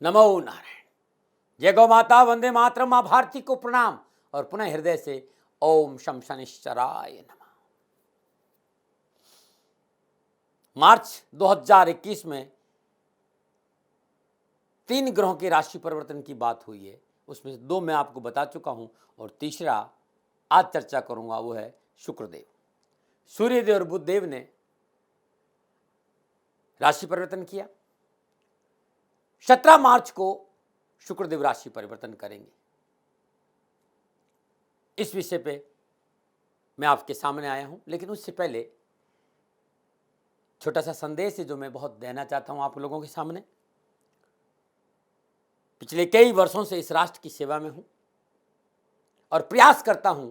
नमो नारायण। जय गौ माता, वंदे मातरम, मां भारती को प्रणाम और पुनः हृदय से ओम शम शनिश्चराय नमः। मार्च 2021 में 3 ग्रहों के राशि परिवर्तन की बात हुई है, उसमें से 2 मैं आपको बता चुका हूं और तीसरा आज चर्चा करूंगा, वो है शुक्रदेव। सूर्यदेव और बुधदेव ने राशि परिवर्तन किया। 17 मार्च को शुक्रदेव राशि परिवर्तन करेंगे। इस विषय पे मैं आपके सामने आया हूं, लेकिन उससे पहले छोटा सा संदेश है जो मैं बहुत देना चाहता हूं आप लोगों के सामने। पिछले कई वर्षों से इस राष्ट्र की सेवा में हूं और प्रयास करता हूं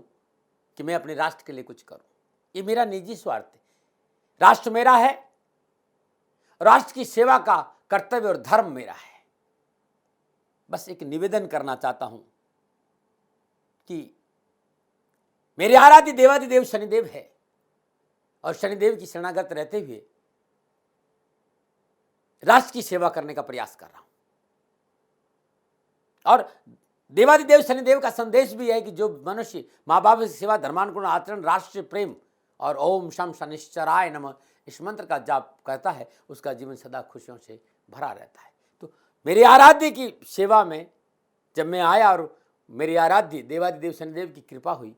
कि मैं अपने राष्ट्र के लिए कुछ करूं। ये मेरा निजी स्वार्थ है। राष्ट्र मेरा है, राष्ट्र की सेवा का कर्तव्य और धर्म मेरा है। बस एक निवेदन करना चाहता हूं कि मेरे आराध्य देवादिदेव शनिदेव है और शनिदेव की शरणागत रहते हुए राष्ट्र की सेवा करने का प्रयास कर रहा हूं। और देवादिदेव शनिदेव का संदेश भी है कि जो मनुष्य माँ बाप की सेवा, धर्मानुकूल आचरण, राष्ट्र प्रेम और ओम शम शनिश्चराय नमः इस मंत्र का जाप करता है, उसका जीवन सदा खुशियों से भरा रहता है। तो मेरे आराध्य की सेवा में जब मैं आया और मेरे आराध्य देवादिदेव शनिदेव की कृपा हुई,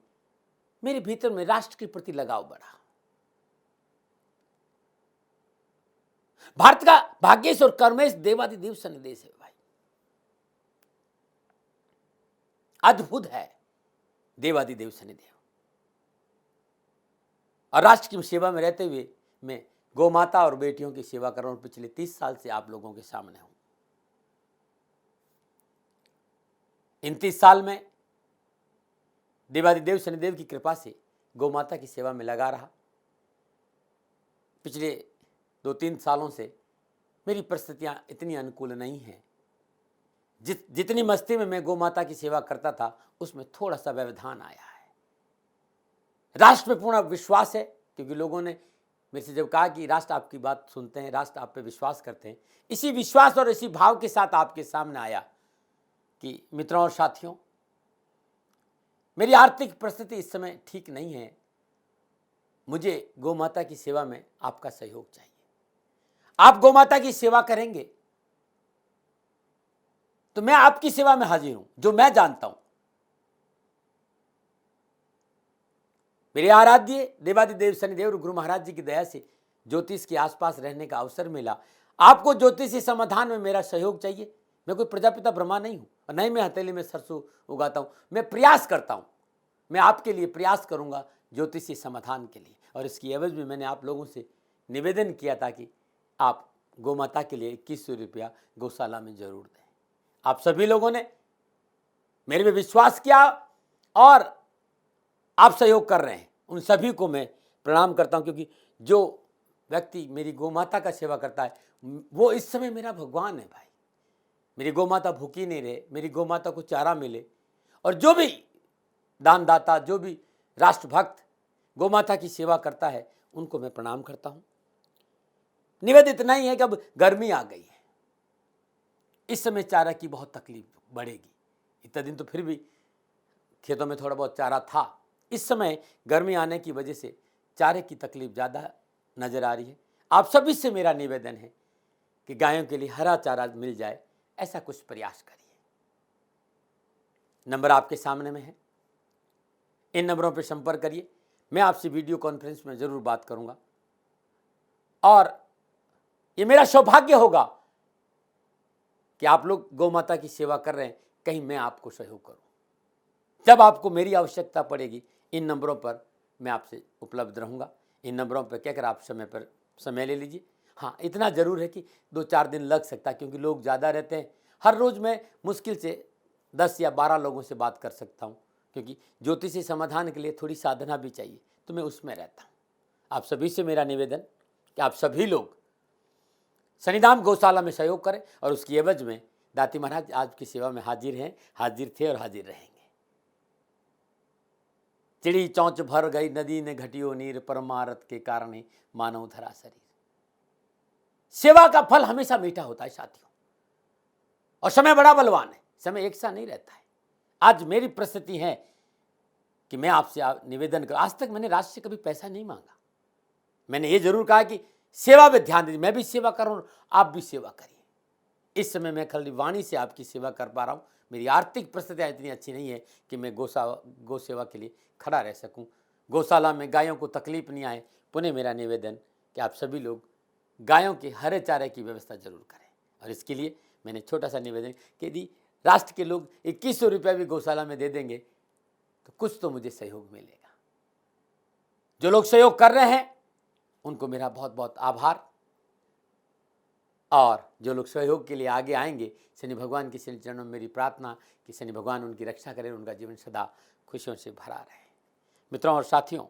मेरे भीतर में राष्ट्र के प्रति लगाव बढ़ा। भारत का भाग्येश और कर्मेश देवादिदेव शनिदेव है भाई, अद्भुत है देवादिदेव शनिदेव। और राष्ट्र की सेवा में रहते हुए मैं गौ माता और बेटियों की सेवा कर रहा हूं। पिछले 30 साल से आप लोगों के सामने हूं। इन 30 साल में देवादिदेव शनिदेव की कृपा से गौ माता की सेवा में लगा रहा। पिछले 2-3 सालों से मेरी परिस्थितियां इतनी अनुकूल नहीं हैं। जितनी मस्ती में मैं गौ माता की सेवा करता था, उसमें थोड़ा सा व्यवधान आया है। राष्ट्र में पूर्ण विश्वास है, क्योंकि लोगों ने मेरे से जब कहा कि राष्ट्र आपकी बात सुनते हैं, राष्ट्र आप पे विश्वास करते हैं, इसी विश्वास और इसी भाव के साथ आपके सामने आया कि मित्रों और साथियों, मेरी आर्थिक परिस्थिति इस समय ठीक नहीं है, मुझे गौ माता की सेवा में आपका सहयोग चाहिए। आप गौ माता की सेवा करेंगे तो मैं आपकी सेवा में हाजिर हूं, जो मैं जानता हूं। मेरे आराध्य देवादिदेव शनिदेव और गुरु महाराज जी की दया से ज्योतिष के आसपास रहने का अवसर मिला। आपको ज्योतिषी समाधान में मेरा सहयोग चाहिए। मैं कोई प्रजापिता ब्रह्मा नहीं हूं और नहीं मैं हथेली में सरसों उगाता हूं। मैं प्रयास करता हूं, मैं आपके लिए प्रयास करूंगा ज्योतिषी समाधान के लिए। और इसकी एवज में मैंने आप लोगों से निवेदन किया था कि आप गौ माता के लिए 2100 रुपया गौशाला में जरूर दें। आप सभी लोगों ने मेरे पे विश्वास किया और आप सहयोग कर रहे हैं। उन सभी को मैं प्रणाम करता हूं, क्योंकि जो व्यक्ति मेरी गौ माता का सेवा करता है वो इस समय मेरा भगवान है भाई। मेरी गौ माता भूखी नहीं रहे, मेरी गौ माता को चारा मिले। और जो भी दानदाता, जो भी राष्ट्रभक्त गौ माता की सेवा करता है, उनको मैं प्रणाम करता हूं। निवेदन इतना ही है कि अब गर्मी आ गई है, इस समय चारा की बहुत तकलीफ बढ़ेगी। इतना दिन तो फिर भी खेतों में थोड़ा बहुत चारा था, इस समय गर्मी आने की वजह से चारे की तकलीफ ज़्यादा नजर आ रही है। आप सभी से मेरा निवेदन है कि गायों के लिए हरा चारा मिल जाए, ऐसा कुछ प्रयास करिए। नंबर आपके सामने में है, इन नंबरों पर संपर्क करिए। मैं आपसे वीडियो कॉन्फ्रेंस में जरूर बात करूंगा और ये मेरा सौभाग्य होगा कि आप लोग गौ माता की सेवा कर रहे हैं, कहीं मैं आपको सहयोग करूं। जब आपको मेरी आवश्यकता पड़ेगी, इन नंबरों पर मैं आपसे उपलब्ध रहूंगा। इन नंबरों पर कहकर आप समय ले लीजिए। हाँ, इतना ज़रूर है कि 2-4 दिन लग सकता है, क्योंकि लोग ज़्यादा रहते हैं। हर रोज़ मैं मुश्किल से 10 या 12 लोगों से बात कर सकता हूँ, क्योंकि ज्योतिषी समाधान के लिए थोड़ी साधना भी चाहिए, तो मैं उसमें रहता हूँ। आप सभी से मेरा निवेदन कि आप सभी लोग शनिधाम गौशाला में सहयोग करें और उसकी एवज में दाती महाराज आज की सेवा में हाजिर हैं, हाजिर थे और हाजिर रहेंगे। चिड़ी चौंच भर गई नदी ने घटियो नीर, परमारथ के कारण ही मानव धरा शरीर। सेवा का फल हमेशा मीठा होता है साथियों। और समय बड़ा बलवान है, समय एक सा नहीं रहता है। आज मेरी परिस्थिति है कि मैं आपसे निवेदन करूं, आज तक मैंने राष्ट्र से कभी पैसा नहीं मांगा। मैंने ये जरूर कहा कि सेवा में ध्यान दीजिए, मैं भी सेवा करूं, आप भी सेवा करिए। इस समय मैं खाली वाणी से आपकी सेवा कर पा रहा हूं। मेरी आर्थिक परिस्थितियां इतनी अच्छी नहीं है कि मैं गौ सेवा के लिए खड़ा रह सकूं। गौशाला में गायों को तकलीफ नहीं आए। पुनः मेरा निवेदन कि आप सभी लोग गायों के हरे चारे की व्यवस्था जरूर करें। और इसके लिए मैंने छोटा सा निवेदन कि यदि राष्ट्र के लोग 2100 रुपया भी गौशाला में दे देंगे तो कुछ तो मुझे सहयोग मिलेगा। जो लोग सहयोग कर रहे हैं उनको मेरा बहुत बहुत आभार। और जो लोग सहयोग के लिए आगे आएंगे, शनि भगवान के चरणों में मेरी प्रार्थना कि शनि भगवान उनकी रक्षा करें, उनका जीवन सदा खुशियों से भरा रहे। मित्रों और साथियों,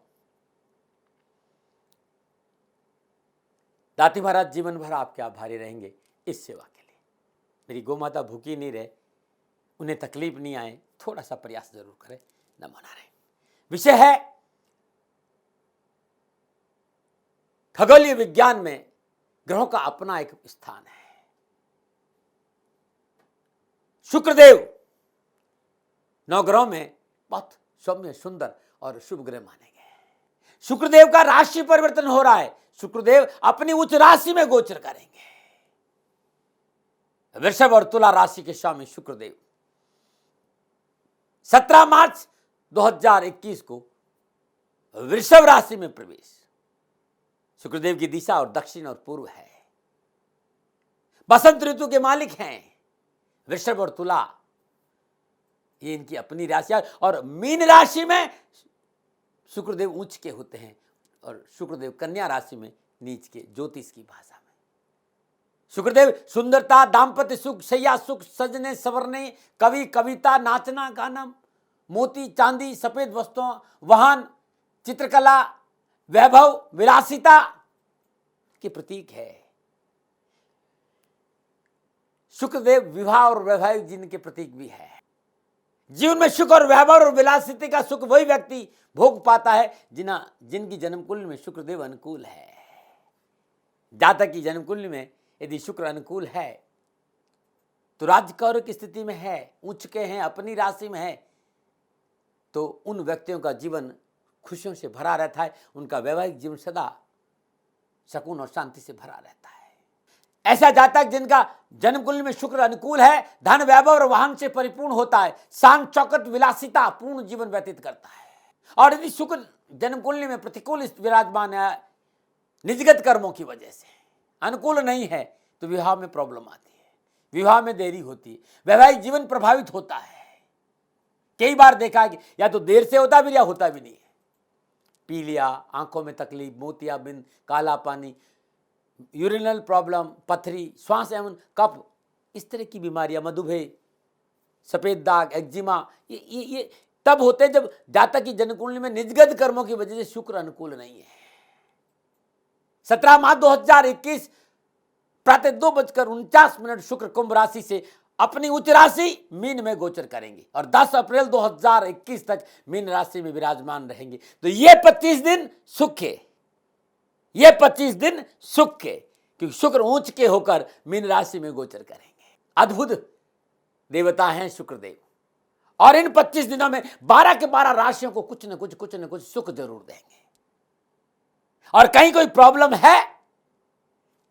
दाती महाराज जीवन भर आपके आभारी रहेंगे इस सेवा के लिए। मेरी गौ माता भूखी नहीं रहे, उन्हें तकलीफ नहीं आए, थोड़ा सा प्रयास जरूर करें, न मना रहे। विषय है खगोलीय विज्ञान में ग्रहों का अपना एक स्थान है। शुक्रदेव 9 ग्रहों में बहुत सौम्य, सुंदर और शुभ ग्रह माने गए हैं। शुक्रदेव का राशि परिवर्तन हो रहा है। शुक्रदेव अपनी उच्च राशि में गोचर करेंगे। वृषभ और तुला राशि के स्वामी शुक्रदेव 17 मार्च 2021 को वृषभ राशि में प्रवेश। शुक्रदेव की दिशा और दक्षिण और पूर्व है। बसंत ऋतु के मालिक हैं वृषभ और तुला, ये इनकी अपनी राशि है। और मीन राशि में शुक्रदेव उच्च के होते हैं और शुक्रदेव कन्या राशि में नीच के, ज्योतिष की भाषा में। शुक्रदेव सुंदरता, दाम्पत्य सुख, शैया सुख, सजने संवरने, कवि, कविता, नाचना गाना, मोती चांदी, सफेद वस्तुओं, वाहन, चित्रकला, वैभव, विलासिता के प्रतीक है। शुक्रदेव विवाह और वैवाहिक जीवन के प्रतीक भी है। जीवन में सुख और वैभव और विलासिता का सुख वही व्यक्ति भोग पाता है जिनकी जन्म कुंडली में शुक्रदेव अनुकूल है। जातक की जन्म कुंडली में यदि शुक्र अनुकूल है तो राजकौर की स्थिति में है, उच्च के हैं, अपनी राशि में है, तो उन व्यक्तियों का जीवन खुशियों से भरा रहता है। उनका वैवाहिक जीवन सदा सुकून और शांति से भरा रहता है। ऐसा जातक जिनका जन्म कुंडली में शुक्र अनुकूल है, धन, वैभव और वाहन से परिपूर्ण होता है, शांत, चौकट, विलासिता पूर्ण जीवन व्यतीत करता है। और यदि शुक्र जन्म कुंडली में प्रतिकूल विराजमान है, निजगत कर्मों की वजह से अनुकूल नहीं है, तो विवाह में प्रॉब्लम आती है, विवाह में देरी होती है, वैवाहिक जीवन प्रभावित होता है। कई बार देखा है कि या तो देर से होता भी या होता भी नहीं है। पीलिया, आंखों में तकलीफ, मोतियाबिंद, काला पानी, यूरिनल प्रॉब्लम, पथरी, श्वास एवं कफ, इस तरह की बीमारियां, मधुमेह, सफेद दाग, एक्जिमा, ये तब होते हैं जब जातक की जन्म कुंडली में निजगत कर्मों की वजह से शुक्र अनुकूल नहीं है। 17 मार्च 2021 प्रातः 2:49 शुक्र कुंभ राशि से अपनी उच्च राशि मीन में गोचर करेंगे और 10 अप्रैल 2021 तक मीन राशि में विराजमान रहेंगे। तो ये 25 दिन सुख है, ये 25 दिन सुख के, क्योंकि शुक्र ऊंच के होकर मीन राशि में गोचर करेंगे। अद्भुत देवता हैं शुक्रदेव। और इन 25 दिनों में 12 के 12 राशियों को कुछ न कुछ सुख जरूर देंगे। और कहीं कोई प्रॉब्लम है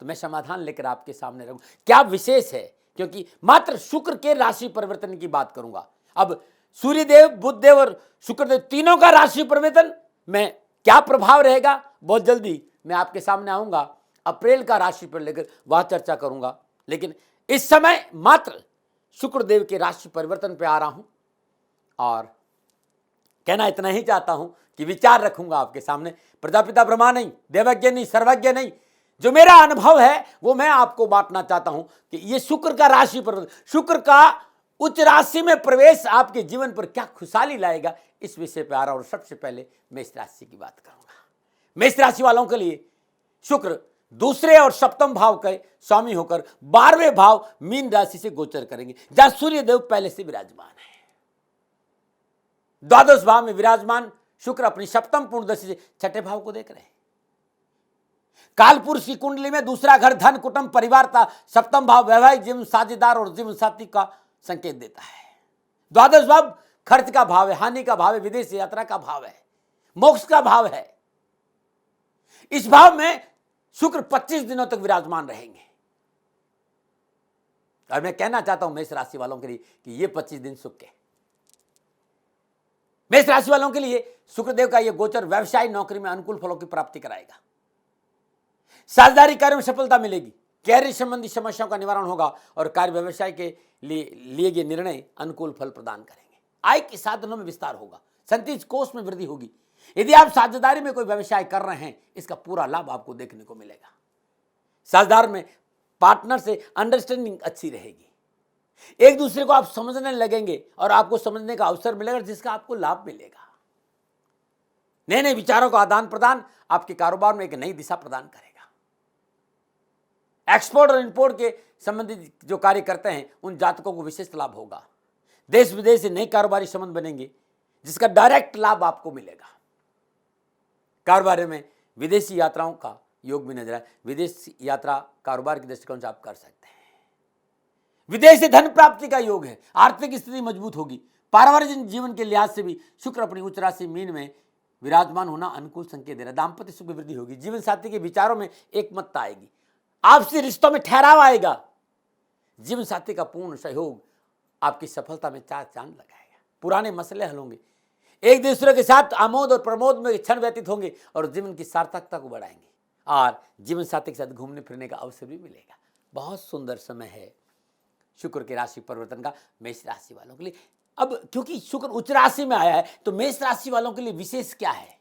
तो मैं समाधान लेकर आपके सामने रहूंगा। क्या विशेष है, क्योंकि मात्र शुक्र के राशि परिवर्तन की बात करूंगा। अब सूर्यदेव, बुधदेव और शुक्रदेव तीनों का राशि परिवर्तन में क्या प्रभाव रहेगा, बहुत जल्दी मैं आपके सामने आऊंगा। अप्रैल का राशि पर लेकर वह चर्चा करूंगा, लेकिन इस समय मात्र शुक्रदेव के राशि परिवर्तन पे आ रहा हूं और कहना इतना ही चाहता हूं कि विचार रखूंगा आपके सामने। प्रजापिता ब्रह्मा नहीं, देवज्ञ नहीं, सर्वज्ञ नहीं, जो मेरा अनुभव है वो मैं आपको बांटना चाहता हूं कि ये शुक्र का राशि परिवर्तन, शुक्र का उच्च राशि में प्रवेश आपके जीवन पर क्या खुशहाली लाएगा, इस विषय पर आ रहा हूं। और सबसे पहले मेष राशि की बात करूंगा। मेष राशि वालों के लिए शुक्र दूसरे और सप्तम भाव के स्वामी होकर 12वें भाव मीन राशि से गोचर करेंगे, जहां सूर्यदेव पहले से विराजमान है। द्वादश भाव में विराजमान शुक्र अपनी सप्तम पूर्ण दशा से छठे भाव को देख रहे हैं। कालपुरुष की कुंडली में दूसरा घर धन कुटुंब परिवार था, सप्तम भाव वैवाहिक जीवन साझेदार और जीवन साथी का संकेत देता है। द्वादश भाव खर्च का भाव है, हानि का भाव है, विदेश यात्रा का भाव है, मोक्ष का भाव है। इस भाव में शुक्र 25 दिनों तक विराजमान रहेंगे। और मैं कहना चाहता हूं मेष राशि वालों के लिए कि ये 25 दिन सुख के। मेष राशि वालों के लिए शुक्रदेव का यह गोचर व्यवसाय नौकरी में अनुकूल फलों की प्राप्ति कराएगा। साझेदारी कार्य में सफलता मिलेगी, कैरियर संबंधी समस्याओं का निवारण होगा और कार्य व्यवसाय के लिए गए निर्णय अनुकूल फल प्रदान करेंगे। आय के साधनों में विस्तार होगा, संचित कोष में वृद्धि होगी। यदि आप साझेदारी में कोई व्यवसाय कर रहे हैं, इसका पूरा लाभ आपको देखने को मिलेगा। साझेदार में पार्टनर से अंडरस्टैंडिंग अच्छी रहेगी, एक दूसरे को आप समझने लगेंगे और आपको समझने का अवसर मिलेगा जिसका आपको लाभ मिलेगा। नए नए विचारों का आदान प्रदान आपके कारोबार में एक नई दिशा प्रदान करेगा। एक्सपोर्ट और इंपोर्ट के संबंधित जो कार्य करते हैं उन जातकों को विशेष लाभ होगा। देश विदेश से नए कारोबारी संबंध बनेंगे जिसका डायरेक्ट लाभ आपको मिलेगा। कारोबार में विदेशी यात्राओं का योग भी नजर आए। विदेश यात्रा कारोबार के दृष्टिकोण से आप कर सकते हैं। विदेश से धन प्राप्ति का योग है, आर्थिक स्थिति मजबूत होगी। पारिवारिक जीवन के लिहाज से भी शुक्र अपनी उच्च राशि मीन में विराजमान होना अनुकूल संकेत दे रहा है। दाम्पत्य सुख में वृद्धि होगी, जीवन साथी के विचारों में एकमतता आएगी, आपसी रिश्तों में ठहराव आएगा। जीवन साथी का पूर्ण सहयोग आपकी सफलता में चार चांद लगाएगा। पुराने मसले हल होंगे, एक दूसरे के साथ आमोद और प्रमोद में क्षण व्यतीत होंगे और जीवन की सार्थकता को बढ़ाएंगे और जीवन साथी के साथ घूमने फिरने का अवसर भी मिलेगा। बहुत सुंदर समय है शुक्र के राशि परिवर्तन का मेष राशि वालों के लिए। अब क्योंकि शुक्र उच्च राशि में आया है तो मेष राशि वालों के लिए विशेष क्या है?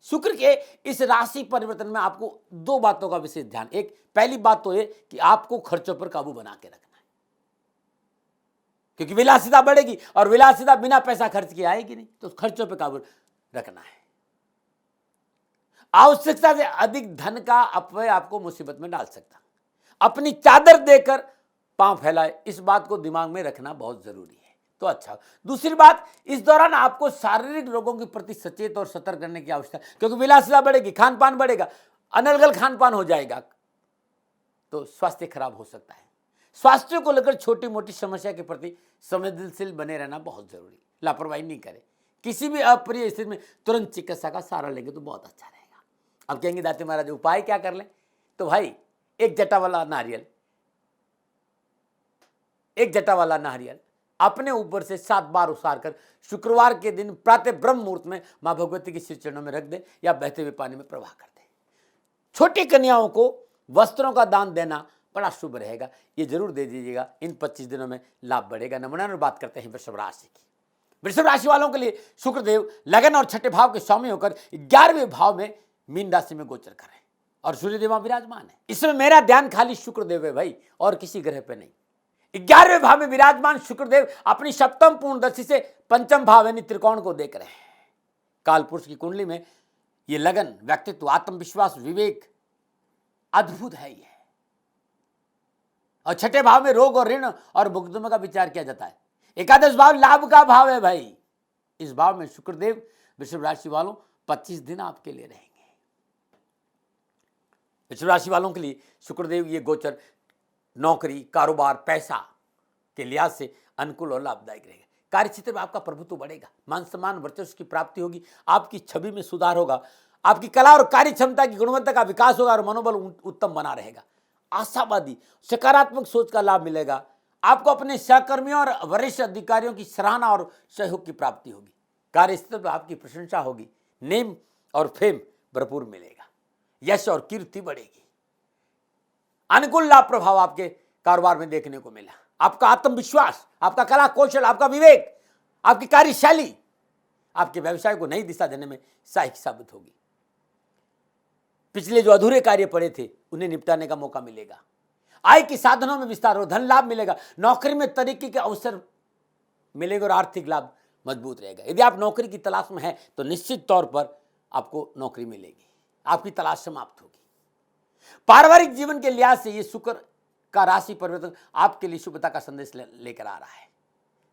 शुक्र के इस राशि परिवर्तन में आपको दो बातों का विशेष ध्यान। एक पहली बात तो ये कि आपको खर्चों पर काबू बना के रखना है, क्योंकि विलासिता बढ़ेगी और विलासिता बिना पैसा खर्च किए आएगी नहीं, तो खर्चों पर काबू रखना है। आवश्यकता से अधिक धन का अपव्यय आपको मुसीबत में डाल सकता। अपनी चादर देकर पांव फैलाए, इस बात को दिमाग में रखना बहुत जरूरी है। तो अच्छा, दूसरी बात, इस दौरान आपको शारीरिक रोगों के प्रति सचेत और सतर्क करने की आवश्यकता है, क्योंकि विलासिता बढ़ेगी, खान पान बढ़ेगा, अनर्गल खान पान हो जाएगा तो स्वास्थ्य खराब हो सकता है। स्वास्थ्य को लेकर छोटी मोटी समस्या के प्रति संवेदनशील बने रहना बहुत जरूरी। लापरवाही नहीं करें, किसी भी अप्रिय स्थिति में तुरंत चिकित्सा का सहारा लेंगे तो बहुत अच्छा रहेगा। अब कहेंगे दाते महाराज उपाय क्या कर लें? तो भाई एक जटा वाला नारियल अपने ऊपर से 7 बार उसार कर शुक्रवार के दिन प्रातः ब्रह्म मुहूर्त में मां भगवती के श्री चरणों में रख दे या बहते हुए पानी में प्रवाह कर दे। छोटी कन्याओं को वस्त्रों का दान देना बड़ा शुभ रहेगा, ये जरूर दे दीजिएगा। इन 25 दिनों में लाभ बढ़ेगा। नमूना बात करते हैं वृषभ राशि की। वृषभ राशि वालों के लिए शुक्रदेव लगन और छठे भाव के स्वामी होकर 11वें भाव में मीन राशि में गोचर कर रहे हैं और सूर्यदेव विराजमान है। इसमें मेरा ध्यान खाली शुक्रदेव है भाई, और किसी ग्रह पे नहीं। 11वें भाव में विराजमान शुक्रदेव अपनी सप्तम पूर्ण दृष्टि से पंचम भाव यानी त्रिकोण को देख रहे हैं। कालपुरुष की कुंडली में ये लगन, व्यक्तित्व, आत्मविश्वास, विवेक अद्भुत है ये। और छठे भाव में रोग और ऋण और मुकदमे का विचार किया जाता है। एकादश भाव लाभ का भाव है भाई। इस भाव में शुक्रदेव वृषभ राशि वालों 25 दिन आपके लिए रहेंगे। वृषभ राशि वालों के लिए शुक्रदेव ये गोचर नौकरी, कारोबार, पैसा के लिहाज से अनुकूल और लाभदायक रहेगा। कार्य क्षेत्र में आपका प्रभुत्व बढ़ेगा, मान सम्मान वर्चस्व की प्राप्ति होगी, आपकी छवि में सुधार होगा, आपकी कला और कार्य क्षमता की गुणवत्ता का विकास होगा और मनोबल उत्तम बना रहेगा। आशावादी सकारात्मक सोच का लाभ मिलेगा। आपको अपने सहकर्मियों और वरिष्ठ अधिकारियों की सराहना और सहयोग की प्राप्ति होगी। कार्यस्थल पर आपकी प्रशंसा होगी, नेम और फेम भरपूर मिलेगा, यश और कीर्ति बढ़ेगी। अनुकूल लाभ प्रभाव आपके कारोबार में देखने को मिला। आपका आत्मविश्वास, आपका कला कौशल, आपका विवेक, आपकी कार्यशैली आपके व्यवसाय को नई दिशा देने में सहायक साबित होगी। पिछले जो अधूरे कार्य पड़े थे उन्हें निपटाने का मौका मिलेगा। आय के साधनों में विस्तार हो, धन लाभ मिलेगा, नौकरी में तरक्की के अवसर मिलेगा और आर्थिक लाभ मजबूत रहेगा। यदि आप नौकरी की तलाश में हैं तो निश्चित तौर पर आपको नौकरी मिलेगी, आपकी तलाश समाप्त होगी। पारिवारिक जीवन के लिहाज से ये शुक्र का राशि परिवर्तन आपके लिए शुभता का संदेश लेकर आ रहा है।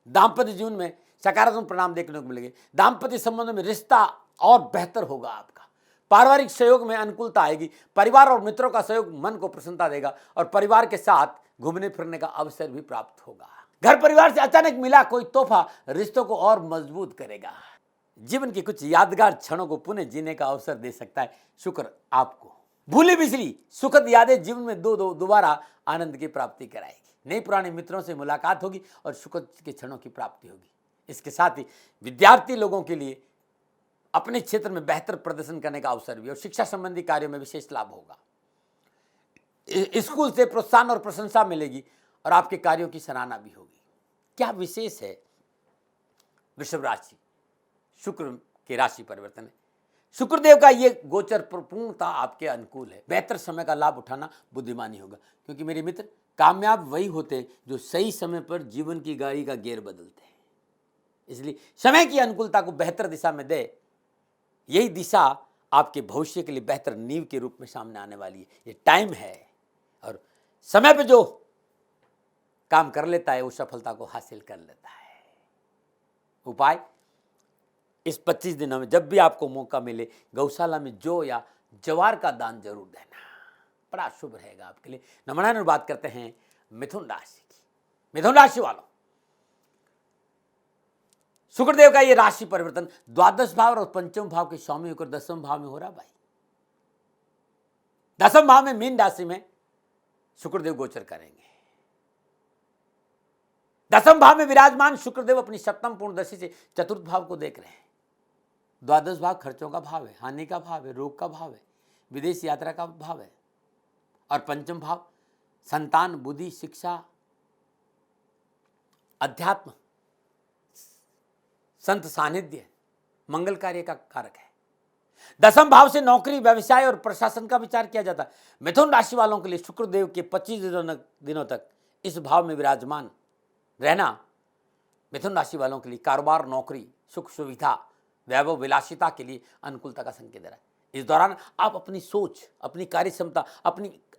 दाम्पत्य जीवन में सकारात्मक परिणाम देखने को मिलेंगे। दाम्पत्य संबंधों में रिश्ता और बेहतर होगा आपका। पारिवारिक सहयोग में अनुकूलता आएगी। परिवार और मित्रों का सहयोग मन को प्रसन्नता देगा और परिवार के साथ घूमने फिरने का अवसर भी प्राप्त होगा। घर परिवार से अचानक मिला कोई तोहफा रिश्तों को और मजबूत करेगा। जीवन की कुछ यादगार क्षणों को पुनः जीने का अवसर दे सकता है शुक्र आपको। भूली बिसरी सुखद यादें जीवन में दोबारा आनंद की प्राप्ति कराएगी। नए पुराने मित्रों से मुलाकात होगी और सुखद के क्षणों की प्राप्ति होगी। इसके साथ ही विद्यार्थी लोगों के लिए अपने क्षेत्र में बेहतर प्रदर्शन करने का अवसर भी और शिक्षा संबंधी कार्यों में विशेष लाभ होगा। स्कूल से प्रोत्साहन और प्रशंसा मिलेगी और आपके कार्यों की सराहना भी होगी। क्या विशेष है वृषभ राशि? शुक्र के राशि परिवर्तन है। शुक्रदेव का ये गोचर पूर्णतः आपके अनुकूल है। बेहतर समय का लाभ उठाना बुद्धिमानी होगा, क्योंकि मेरे मित्र कामयाब वही होते हैं जो सही समय पर जीवन की गाड़ी का गियर बदलते हैं। इसलिए समय की अनुकूलता को बेहतर दिशा में दे। यही दिशा आपके भविष्य के लिए बेहतर नींव के रूप में सामने आने वाली है। ये टाइम है और समय पे जो काम कर लेता है वो सफलता को हासिल कर लेता है। उपाय, इस 25 दिनों में जब भी आपको मौका मिले गौशाला में जौ या जवार का दान जरूर देना, बड़ा शुभ रहेगा आपके लिए। नमस्कार, बात करते हैं मिथुन राशि की। मिथुन राशि वालों, शुक्रदेव का ये राशि परिवर्तन द्वादश भाव और पंचम भाव के स्वामी होकर 10वें भाव में हो रहा। भाई 10वें भाव में मीन राशि में शुक्रदेव गोचर करेंगे। 10वें भाव में विराजमान शुक्रदेव अपनी सप्तम पूर्णदशा से चतुर्थ भाव को देख रहे हैं। द्वादश भाव खर्चों का भाव है, हानि का भाव है, रोग का भाव है, विदेश यात्रा का भाव है। और पंचम भाव संतान, बुद्धि, शिक्षा, अध्यात्म, संत सानिध्य, मंगल कार्य का कारक है। 10वें भाव से नौकरी, व्यवसाय और प्रशासन का विचार किया जाता है। मिथुन राशि वालों के लिए शुक्रदेव के 25 दिनों तक इस भाव में विराजमान रहना मिथुन राशि वालों के लिए कारोबार, नौकरी, सुख सुविधा, वैभव, विलासिता के लिए अनुकूलता का संकेत दे रहा है। इस दौरान आप अपनी सोच, अपनी कार्य क्षमता,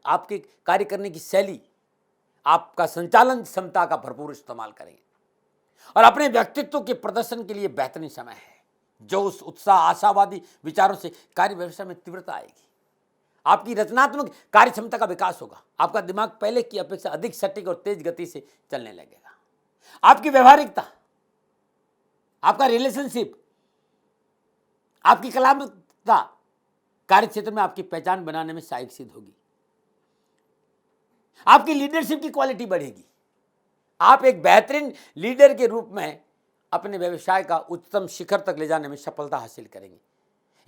आपके कार्य करने की शैली, आपका संचालन क्षमता का भरपूर इस्तेमाल करेंगे और अपने व्यक्तित्व के प्रदर्शन के लिए बेहतरीन समय है। जोश, उत्साह, आशावादी विचारों से कार्य व्यवस्था में तीव्रता आएगी। आपकी रचनात्मक कार्य क्षमता का विकास होगा। आपका दिमाग पहले की अपेक्षा अधिक सटीक और तेज गति से चलने लगेगा। आपकी व्यवहारिकता, आपका रिलेशनशिप, आपकी कलात्मकता कार्य क्षेत्र में आपकी पहचान बनाने में सहायक सिद्ध होगी। आपकी लीडरशिप की क्वालिटी बढ़ेगी। आप एक बेहतरीन लीडर के रूप में अपने व्यवसाय का उच्चतम शिखर तक ले जाने में सफलता हासिल करेंगे।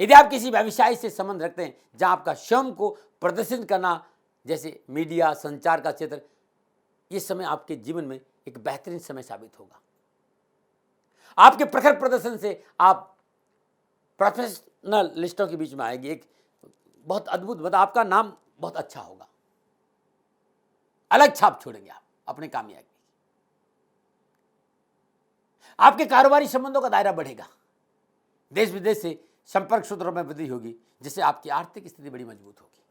यदि आप किसी व्यवसाय से संबंध रखते हैं जहां आपका स्वयं को प्रदर्शित करना, जैसे मीडिया, संचार का क्षेत्र, ये समय आपके जीवन में एक बेहतरीन समय साबित होगा। आपके प्रखर प्रदर्शन से आप प्रोफेशनल लिस्टों के बीच में आएगी। एक बहुत अद्भुत, मतलब आपका नाम बहुत अच्छा होगा। अलग छाप छोड़ेंगे आप अपने कामयाबी। आपके कारोबारी संबंधों का दायरा बढ़ेगा। देश विदेश से संपर्क सूत्रों में वृद्धि होगी, जिससे आपकी आर्थिक स्थिति बड़ी मजबूत होगी।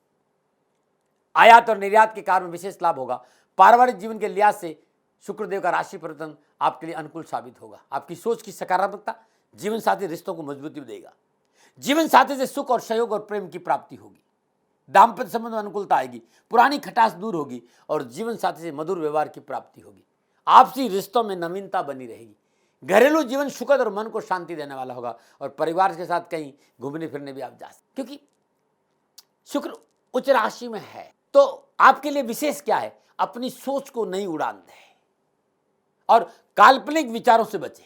आयात और निर्यात के कार्य में विशेष लाभ होगा। पारिवारिक जीवन के लिहाज से शुक्रदेव का राशि परिवर्तन आपके लिए अनुकूल साबित होगा। आपकी सोच की सकारात्मकता जीवन साथी रिश्तों को मजबूती देगा। जीवन साथी से सुख और सहयोग और प्रेम की प्राप्ति होगी। दाम्पत्य संबंध में अनुकूलता आएगी। पुरानी खटास दूर होगी और जीवन साथी से मधुर व्यवहार की प्राप्ति होगी। आपसी रिश्तों में नवीनता बनी रहेगी। घरेलू जीवन सुखद और मन को शांति देने वाला होगा और परिवार के साथ कहीं घूमने फिरने भी आप जा सकते, क्योंकि शुक्र उच्च राशि में है। तो आपके लिए विशेष क्या है? अपनी सोच को नहीं उड़ान दें और काल्पनिक विचारों से बचें।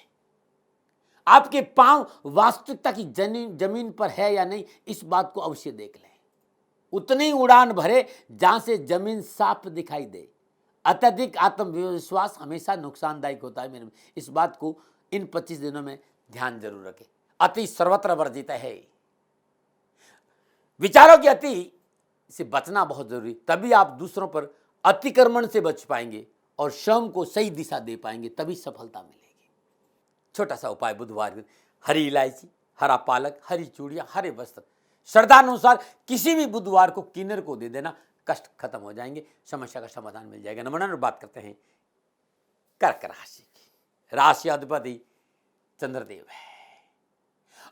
आपके पांव वास्तविकता की जमीन पर है या नहीं, इस बात को अवश्य देख लें। उतनी उड़ान भरे जहां से जमीन साफ दिखाई दे। अत्यधिक आत्मविश्वास हमेशा नुकसानदायक होता है मेरे। इस बात को इन 25 दिनों में ध्यान जरूर रखें। अति सर्वत्र वर्जित है। विचारों की अति से बचना बहुत जरूरी, तभी आप दूसरों पर अतिक्रमण से बच पाएंगे और स्वयं को सही दिशा दे पाएंगे, तभी सफलता मिलेगी। छोटा सा उपाय बुधवार, हरी इलायची, हरा पालक, हरी चूड़ियां, हरे वस्त्र श्रद्धानुसार किसी भी बुधवार को किन्नर को दे देना। कष्ट खत्म हो जाएंगे, समस्या का समाधान मिल जाएगा। नमस्कार, बात करते हैं कर्क राशि की। राशि अधिपति चंद्रदेव है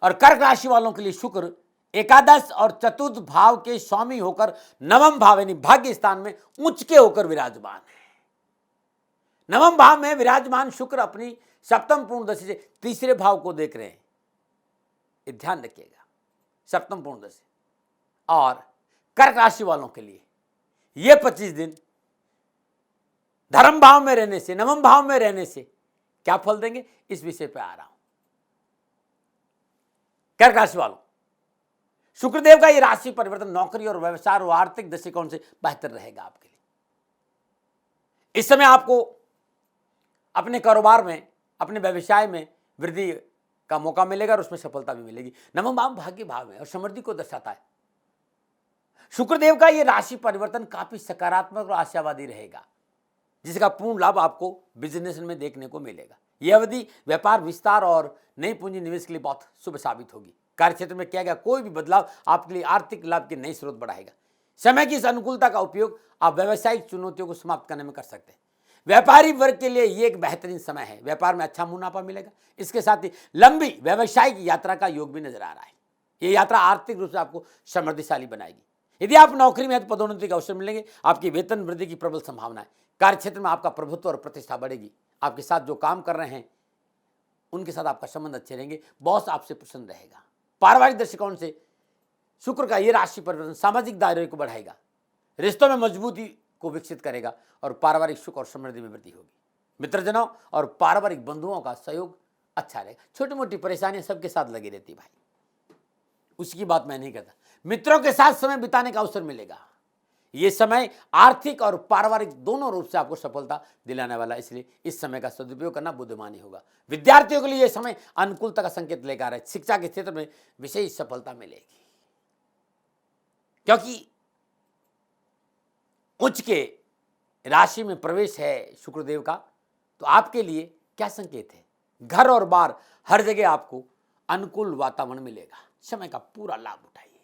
और कर्क राशि वालों के लिए शुक्र एकादश और चतुर्थ भाव के स्वामी होकर नवम भाव यानी भाग्य स्थान में उच्च के होकर विराजमान है। नवम भाव में विराजमान शुक्र अपनी सप्तम पूर्ण दशा से तीसरे भाव को देख रहे हैं, ये ध्यान रखिएगा, सप्तम पूर्ण दशा। और कर्क राशि वालों के लिए ये 25 दिन धर्म भाव में रहने से, नवम भाव में रहने से क्या फल देंगे, इस विषय पे आ रहा हूं। कर्क राशि वालों, शुक्रदेव का ये राशि परिवर्तन नौकरी और व्यवसाय और आर्थिक दृष्टिकोण से बेहतर रहेगा आपके लिए। इस समय आपको अपने कारोबार में, अपने व्यवसाय में वृद्धि का मौका मिलेगा और उसमें सफलता भी मिलेगी। नवम भाव भाग्य भाव है और समृद्धि को दर्शाता है। शुक्रदेव का यह राशि परिवर्तन काफी सकारात्मक और आशावादी रहेगा, जिसका पूर्ण लाभ आपको बिजनेस में देखने को मिलेगा। यह अवधि व्यापार विस्तार और नई पूंजी निवेश के लिए बहुत शुभ साबित होगी। कार्य क्षेत्र में किया गया कोई भी बदलाव आपके लिए आर्थिक लाभ के नए स्रोत बढ़ाएगा। समय की इस अनुकूलता का उपयोग आप व्यावसायिक चुनौतियों को समाप्त करने में कर सकते हैं। व्यापारी वर्ग के लिए ये एक बेहतरीन समय है, व्यापार में अच्छा मुनाफा मिलेगा। इसके साथ ही लंबी व्यावसायिक यात्रा का योग भी नजर आ रहा है। ये यात्रा आर्थिक रूप से आपको समृद्धिशाली बनाएगी। यदि आप नौकरी में हैं तो पदोन्नति के अवसर मिलेंगे, आपकी वेतन वृद्धि की प्रबल संभावना है। कार्य क्षेत्र में आपका प्रभुत्व और प्रतिष्ठा बढ़ेगी। आपके साथ जो काम कर रहे हैं उनके साथ आपका संबंध अच्छे रहेंगे, बॉस आपसे प्रसन्न रहेगा। पारिवारिक दृष्टिकोण से शुक्र का यह राशि परिवर्तन सामाजिक दायरे को बढ़ाएगा, रिश्तों में मजबूती को विकसित करेगा और पारिवारिक सुख और समृद्धि में वृद्धि होगी। मित्रजनों और पारिवारिक बंधुओं का सहयोग अच्छा रहेगा। छोटी मोटी परेशानियां सबके साथ लगी रहती भाई, उसकी बात मैं नहीं करता। मित्रों के साथ समय बिताने का अवसर मिलेगा। यह समय आर्थिक और पारिवारिक दोनों रूप से आपको सफलता दिलाने वाला है, इसलिए इस समय का सदुपयोग करना बुद्धिमानी होगा। विद्यार्थियों के लिए यह समय अनुकूलता का संकेत लेकर आ रहा है। शिक्षा के क्षेत्र में विशेष सफलता मिलेगी, क्योंकि उच्च के राशि में प्रवेश है शुक्रदेव का। तो आपके लिए क्या संकेत है, घर और बार हर जगह आपको अनुकूल वातावरण मिलेगा। समय का पूरा लाभ उठाइए,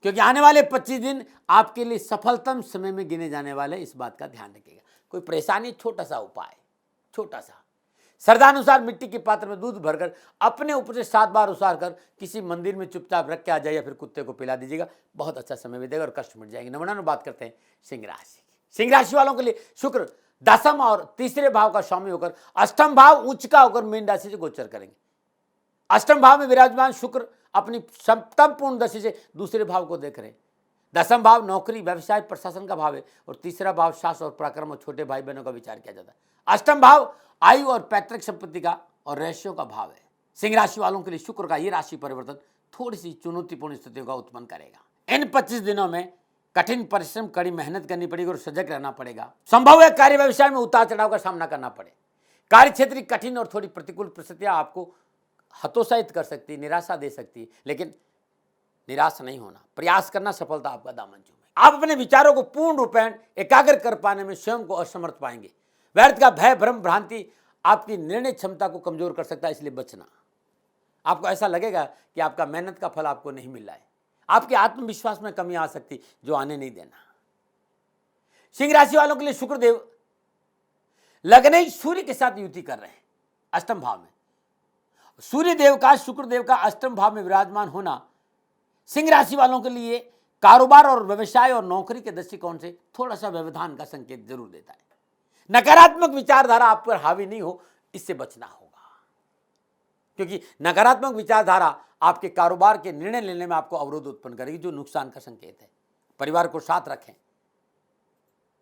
क्योंकि आने वाले 25 दिन आपके लिए सफलतम समय में गिने जाने वाले, इस बात का ध्यान रखिएगा। कोई परेशानी, छोटा सा उपाय, छोटा सा श्रद्धानुसार मिट्टी के पात्र में दूध भरकर अपने ऊपर से 7 बार उसार कर किसी मंदिर में चुपचाप रख के आ जाए या फिर कुत्ते को पिला दीजिएगा। बहुत अच्छा समय बीतेगा और कष्ट मिट जाएंगे। नंबर 9 बात करते हैं सिंह राशि की। सिंह राशि वालों के लिए शुक्र दसम और तीसरे भाव का स्वामी होकर अष्टम भाव उच्च का होकर मीन राशि से गोचर करेंगे। अष्टम भाव में विराजमान शुक्र अपनी सप्तम पूर्ण दशा से दूसरे भाव को देख रहे हैं। दसम भाव नौकरी, व्यवसाय, प्रशासन का भाव है और तीसरा भाव शास्त्र और पराक्रम और छोटे भाई बहनों का विचार किया जाता है। अष्टम भाव आयु और पैतृक संपत्ति का और रहस्यों का भाव है। सिंह राशि वालों के लिए शुक्र का यह राशि परिवर्तन थोड़ी सी चुनौतीपूर्ण स्थितियों का उत्पन्न करेगा। इन 25 दिनों में कठिन परिश्रम, कड़ी मेहनत करनी पड़ेगी और सजग रहना पड़ेगा। संभव है कार्य व्यवसाय में उतार चढ़ाव का सामना करना पड़े। कार्य क्षेत्र की कठिन और थोड़ी प्रतिकूल परिस्थितियां आपको हतोत्साहित कर सकती, निराशा दे सकती, लेकिन निराश नहीं होना, प्रयास करना, सफलता आपका दामन चूमे। आप अपने विचारों को पूर्ण रूपेण एकाग्र कर पाने में स्वयं को असमर्थ पाएंगे। व्यर्थ का भय, भ्रम, भ्रांति आपकी निर्णय क्षमता को कमजोर कर सकता है, इसलिए बचना। आपको ऐसा लगेगा कि आपका मेहनत का फल आपको नहीं मिल रहा है। आपके आत्मविश्वास में कमी आ सकती, जो आने नहीं देना। सिंह राशि वालों के लिए शुक्रदेव लगने ही सूर्य के साथ युति कर रहे हैं अष्टम भाव में। सूर्य देव का, शुक्रदेव का अष्टम भाव में विराजमान होना सिंह राशि वालों के लिए कारोबार और व्यवसाय और नौकरी के दृष्टिकोण से थोड़ा सा व्यवधान का संकेत जरूर देता है। नकारात्मक विचारधारा आप पर हावी नहीं हो, इससे बचना होगा, क्योंकि नकारात्मक विचारधारा आपके कारोबार के निर्णय लेने में आपको अवरोध उत्पन्न करेगी, जो नुकसान का संकेत है। परिवार को साथ रखें,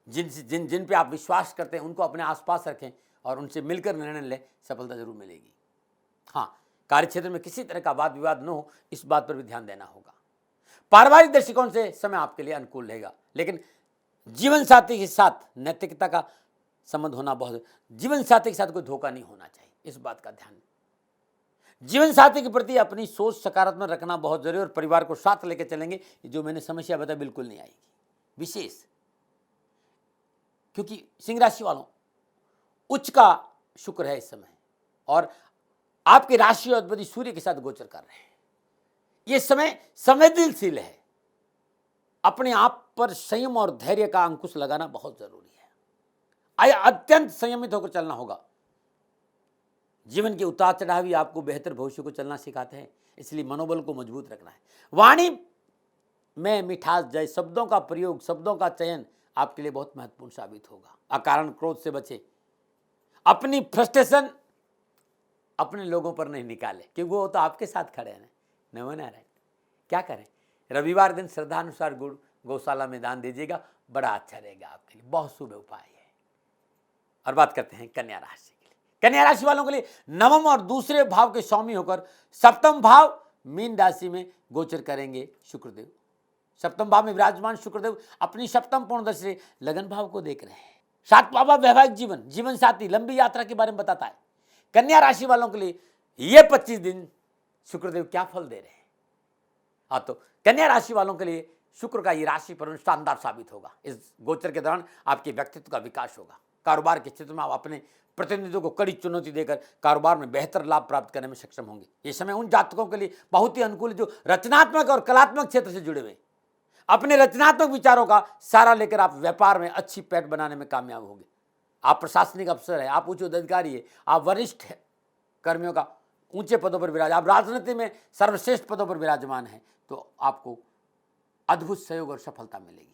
जिन जिन पे आप विश्वास करते हैं उनको अपने आसपास रखें और उनसे मिलकर निर्णय लें, सफलता जरूर मिलेगी। हाँ, कार्य क्षेत्र में किसी तरह का वाद विवाद न हो, इस बात पर भी ध्यान देना होगा। पारिवारिक दृष्टिकोण से समय आपके लिए अनुकूल रहेगा, लेकिन जीवन साथी के साथ नैतिकता का संबंध होना बहुत, जीवन साथी के साथ कोई धोखा नहीं होना चाहिए, इस बात का ध्यान। जीवन साथी के प्रति अपनी सोच सकारात्मक रखना बहुत जरूरी, और परिवार को साथ लेकर चलेंगे, जो मैंने समस्या बताई बिल्कुल नहीं आएगी विशेष, क्योंकि सिंह राशि वालों उच्च का शुक्र है इस समय और आपके राशि अधिपति सूर्य के साथ गोचर कर रहे हैं। यह समय संवेदनशील है, अपने आप पर संयम और धैर्य का अंकुश लगाना बहुत जरूरी है। अत्यंत संयमित होकर चलना होगा। जीवन के उतार चढ़ाव ही आपको बेहतर भविष्य को चलना सिखाते हैं, इसलिए मनोबल को मजबूत रखना है। वाणी में मिठास जय, शब्दों का प्रयोग, शब्दों का चयन आपके लिए बहुत महत्वपूर्ण साबित होगा। अकारण क्रोध से बचे, अपनी फ्रस्ट्रेशन अपने लोगों पर नहीं निकाले, क्योंकि वो तो आपके साथ खड़े हैं। नमोनारायण। क्या करें, रविवार दिन श्रद्धानुसार गुड़ गौशाला में दान दीजिएगा, बड़ा अच्छा रहेगा आपके लिए, बहुत शुभ उपाय है। और बात करते हैं कन्या राशि के लिए। कन्या राशि वालों के लिए नवम और दूसरे भाव के स्वामी होकर सप्तम भाव मीन राशि में गोचर करेंगे शुक्रदेव। सप्तम भाव में विराजमान शुक्रदेव अपनी सप्तम पूर्ण दशा से लगन भाव को देख रहे हैं। सातवां भाव वैवाहिक जीवन, जीवन साथी, लंबी यात्रा के बारे में बताता है। कन्या राशि वालों के लिए ये 25 दिन शुक्रदेव क्या फल दे रहे हैं। हाँ, तो कन्या राशि वालों के लिए शुक्र का ये राशि पर शानदार साबित होगा। इस गोचर के दौरान आपके व्यक्तित्व का विकास होगा। कारोबार के क्षेत्र में आप अपने प्रतिनिधियों को कड़ी चुनौती देकर कारोबार में बेहतर लाभ प्राप्त करने में सक्षम होंगे। ये समय उन जातकों के लिए बहुत ही अनुकूल है जो रचनात्मक और कलात्मक क्षेत्र से जुड़े हुए। अपने रचनात्मक विचारों का सहारा लेकर आप व्यापार में अच्छी पैठ बनाने में कामयाब होंगे। आप प्रशासनिक अफसर है, आप उच्च अधिकारी है, आप वरिष्ठ कर्मियों का ऊंचे पदों पर विराज, आप राजनीति में सर्वश्रेष्ठ पदों पर विराजमान है, तो आपको अद्भुत सहयोग और सफलता मिलेगी।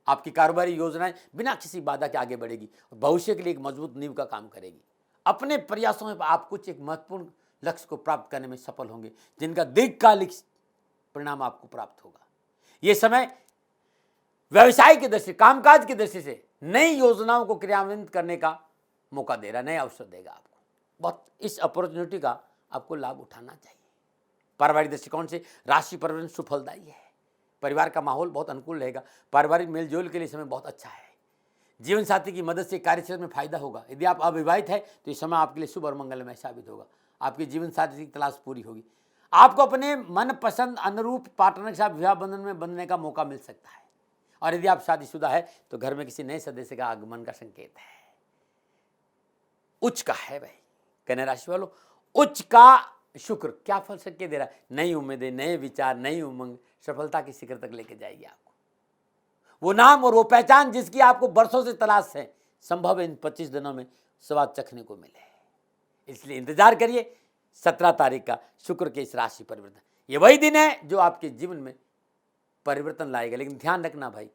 आपकी कारोबारी योजनाएं बिना किसी बाधा के आगे बढ़ेगी और भविष्य के लिए एक मजबूत नींव का काम करेगी। अपने प्रयासों में आप कुछ एक महत्वपूर्ण लक्ष्य को प्राप्त करने में सफल होंगे, जिनका दीर्घकालिक परिणाम आपको प्राप्त होगा। ये समय व्यवसाय की दृष्टि, कामकाज की दृष्टि से नई योजनाओं को क्रियान्वित करने का मौका दे रहा है, नए अवसर देगा आपको। बहुत इस अपॉर्चुनिटी का आपको लाभ उठाना चाहिए। पारिवारिक दृष्टिकोण से राशि परिवर्तन सुफलदायी है। परिवार का माहौल बहुत अनुकूल रहेगा। पारिवारिक मेलजोल के लिए समय बहुत अच्छा है। जीवन साथी की मदद से कार्यक्षेत्र में फायदा होगा। यदि आप अविवाहित है तो ये समय आपके लिए शुभ और मंगलमय साबित होगा। आपके जीवन साथी की तलाश पूरी होगी। आपको अपने मनपसंद अनुरूप पार्टनर के साथ विवाह बंधन में बंधने का मौका मिल सकता है। और यदि आप शादीशुदा है तो घर में किसी नए सदस्य का आगमन का संकेत है। उच्च का है भाई कन्या राशि वालों, उच्च का शुक्र क्या फल संकेत दे रहा है। नई उम्मीदें, नए विचार, नई उमंग सफलता की शिखर तक लेके जाएगी आपको। वो नाम और वो पहचान जिसकी आपको बरसों से तलाश है, संभव है इन 25 दिनों में स्वाद चखने को मिले। इसलिए इंतजार करिए 17 तारीख का शुक्र के इस राशि परिवर्तन। ये वही दिन है जो आपके जीवन में परिवर्तन लाएगा। लेकिन ध्यान रखना भाई,